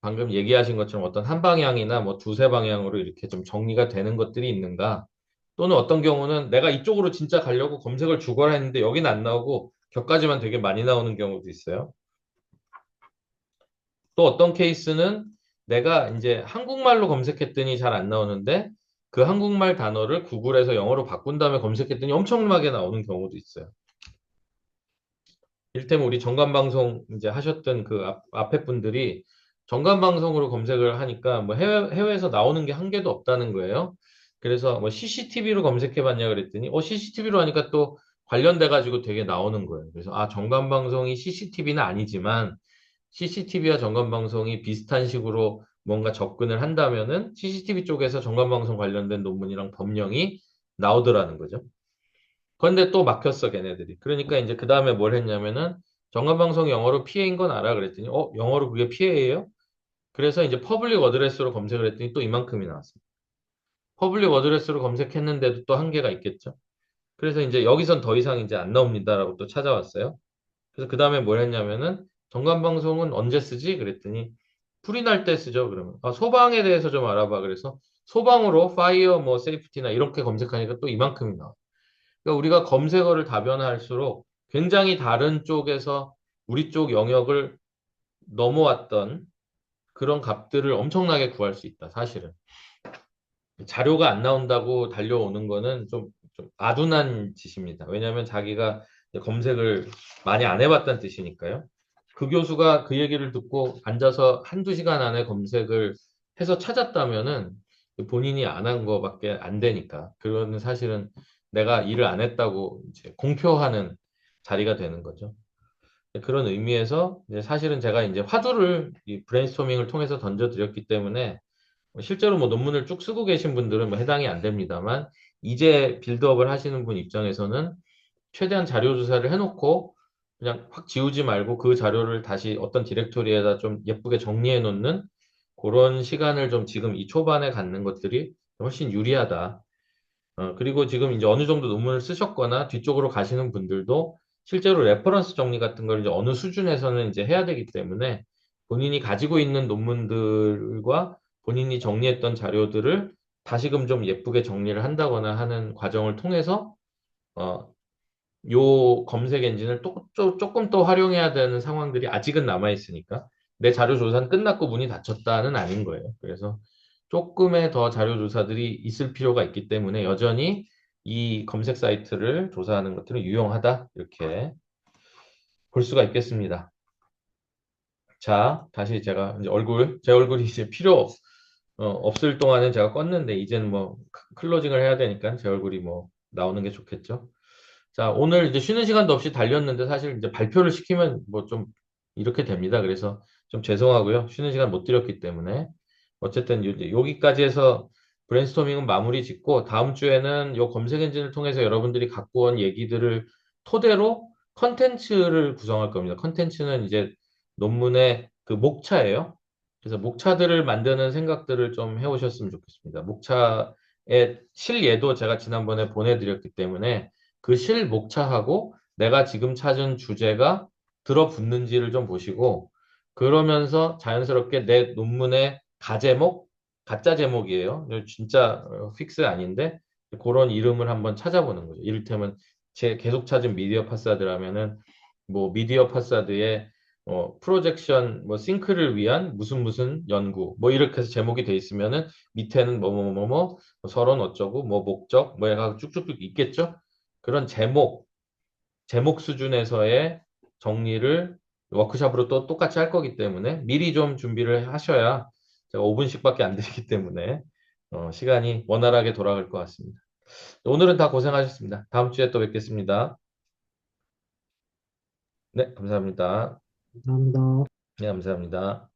방금 얘기하신 것처럼 어떤 한 방향이나 뭐 두세 방향으로 이렇게 좀 정리가 되는 것들이 있는가? 또는 어떤 경우는 내가 이쪽으로 진짜 가려고 검색을 죽어라 했는데 여기는 안 나오고 격까지만 되게 많이 나오는 경우도 있어요. 또 어떤 케이스는 내가 이제 한국말로 검색했더니 잘 안 나오는데 그 한국말 단어를 구글에서 영어로 바꾼 다음에 검색했더니 엄청나게 나오는 경우도 있어요. 이를테면 우리 정관방송 이제 하셨던 그 앞에 분들이 정관방송으로 검색을 하니까 뭐 해외에서 나오는 게 한 개도 없다는 거예요. 그래서 뭐 CCTV로 검색해 봤냐 그랬더니 CCTV로 하니까 또 관련돼 가지고 되게 나오는 거예요. 그래서 정관방송이 CCTV는 아니지만 CCTV와 정관방송이 비슷한 식으로 뭔가 접근을 한다면은 CCTV 쪽에서 정관방송 관련된 논문이랑 법령이 나오더라는 거죠. 그런데 또 막혔어, 걔네들이. 그러니까 이제 그 다음에 뭘 했냐면은 정관방송 영어로 PA인 건 알아 그랬더니 영어로 그게 PA예요? 그래서 이제 퍼블릭 어드레스로 검색을 했더니 또 이만큼이 나왔습니다. 퍼블릭 어드레스로 검색했는데도 또 한계가 있겠죠. 그래서 이제 여기선 더 이상 이제 안 나옵니다라고 또 찾아왔어요. 그래서 그 다음에 뭘 했냐면은 정관방송은 언제 쓰지? 그랬더니 불이 날 때 쓰죠. 그러면 소방에 대해서 좀 알아봐. 그래서 소방으로 파이어 뭐 세이프티나 이렇게 검색하니까 또 이만큼이 나와. 그러니까 우리가 검색어를 다변화할수록 굉장히 다른 쪽에서 우리 쪽 영역을 넘어왔던 그런 값들을 엄청나게 구할 수 있다, 사실은. 자료가 안 나온다고 달려오는 거는 좀 아둔한 짓입니다. 왜냐하면 자기가 검색을 많이 안 해봤다는 뜻이니까요. 그 교수가 그 얘기를 듣고 앉아서 한두 시간 안에 검색을 해서 찾았다면은 본인이 안 한 거밖에 안 되니까. 그거는 사실은 내가 일을 안 했다고 이제 공표하는 자리가 되는 거죠. 그런 의미에서 이제 사실은 제가 이제 화두를 이 브레인스토밍을 통해서 던져드렸기 때문에 실제로 뭐 논문을 쭉 쓰고 계신 분들은 뭐 해당이 안 됩니다만 이제 빌드업을 하시는 분 입장에서는 최대한 자료 조사를 해놓고 그냥 확 지우지 말고 그 자료를 다시 어떤 디렉토리에다 좀 예쁘게 정리해 놓는 그런 시간을 좀 지금 이 초반에 갖는 것들이 훨씬 유리하다. 그리고 지금 이제 어느 정도 논문을 쓰셨거나 뒤쪽으로 가시는 분들도 실제로 레퍼런스 정리 같은 걸 이제 어느 수준에서는 이제 해야 되기 때문에 본인이 가지고 있는 논문들과 본인이 정리했던 자료들을 다시금 좀 예쁘게 정리를 한다거나 하는 과정을 통해서 요 검색 엔진을 조금 더 활용해야 되는 상황들이 아직은 남아 있으니까 내 자료 조사는 끝났고 문이 닫혔다는 아닌 거예요. 그래서 조금의 더 자료 조사들이 있을 필요가 있기 때문에 여전히 이 검색 사이트를 조사하는 것들은 유용하다 이렇게 볼 수가 있겠습니다. 자, 다시 제가 이제 제 얼굴이 이제 필요 없을 동안은 제가 껐는데 이제는 뭐 클로징을 해야 되니까 제 얼굴이 뭐 나오는 게 좋겠죠. 자, 오늘 이제 쉬는 시간도 없이 달렸는데 사실 이제 발표를 시키면 뭐 좀 이렇게 됩니다. 그래서 좀 죄송하고요. 쉬는 시간 못 드렸기 때문에 어쨌든 여기까지 해서 브레인스토밍은 마무리 짓고 다음 주에는 요 검색 엔진을 통해서 여러분들이 갖고 온 얘기들을 토대로 컨텐츠를 구성할 겁니다. 컨텐츠는 이제 논문의 그 목차예요. 그래서 목차들을 만드는 생각들을 좀 해오셨으면 좋겠습니다. 목차의 실예도 제가 지난번에 보내드렸기 때문에 그 실 목차하고 내가 지금 찾은 주제가 들어붙는지를 좀 보시고 그러면서 자연스럽게 내 논문의 가제목, 가짜 제목이에요. 진짜 픽스 아닌데 그런 이름을 한번 찾아보는 거죠. 이를테면 제 계속 찾은 미디어 파사드라면은 뭐 미디어 파사드의 프로젝션 뭐 싱크를 위한 무슨 연구 뭐 이렇게 해서 제목이 돼 있으면은 밑에는 뭐뭐뭐뭐 서론 어쩌고 뭐 목적 뭐 해가 쭉쭉쭉 있겠죠. 그런 제목 수준에서의 정리를 워크숍으로 또 똑같이 할 거기 때문에 미리 좀 준비를 하셔야 제가 5분씩밖에 안 드리기 때문에 시간이 원활하게 돌아갈 것 같습니다. 오늘은 다 고생하셨습니다. 다음 주에 또 뵙겠습니다. 네, 감사합니다. 감사합니다. 네, 감사합니다.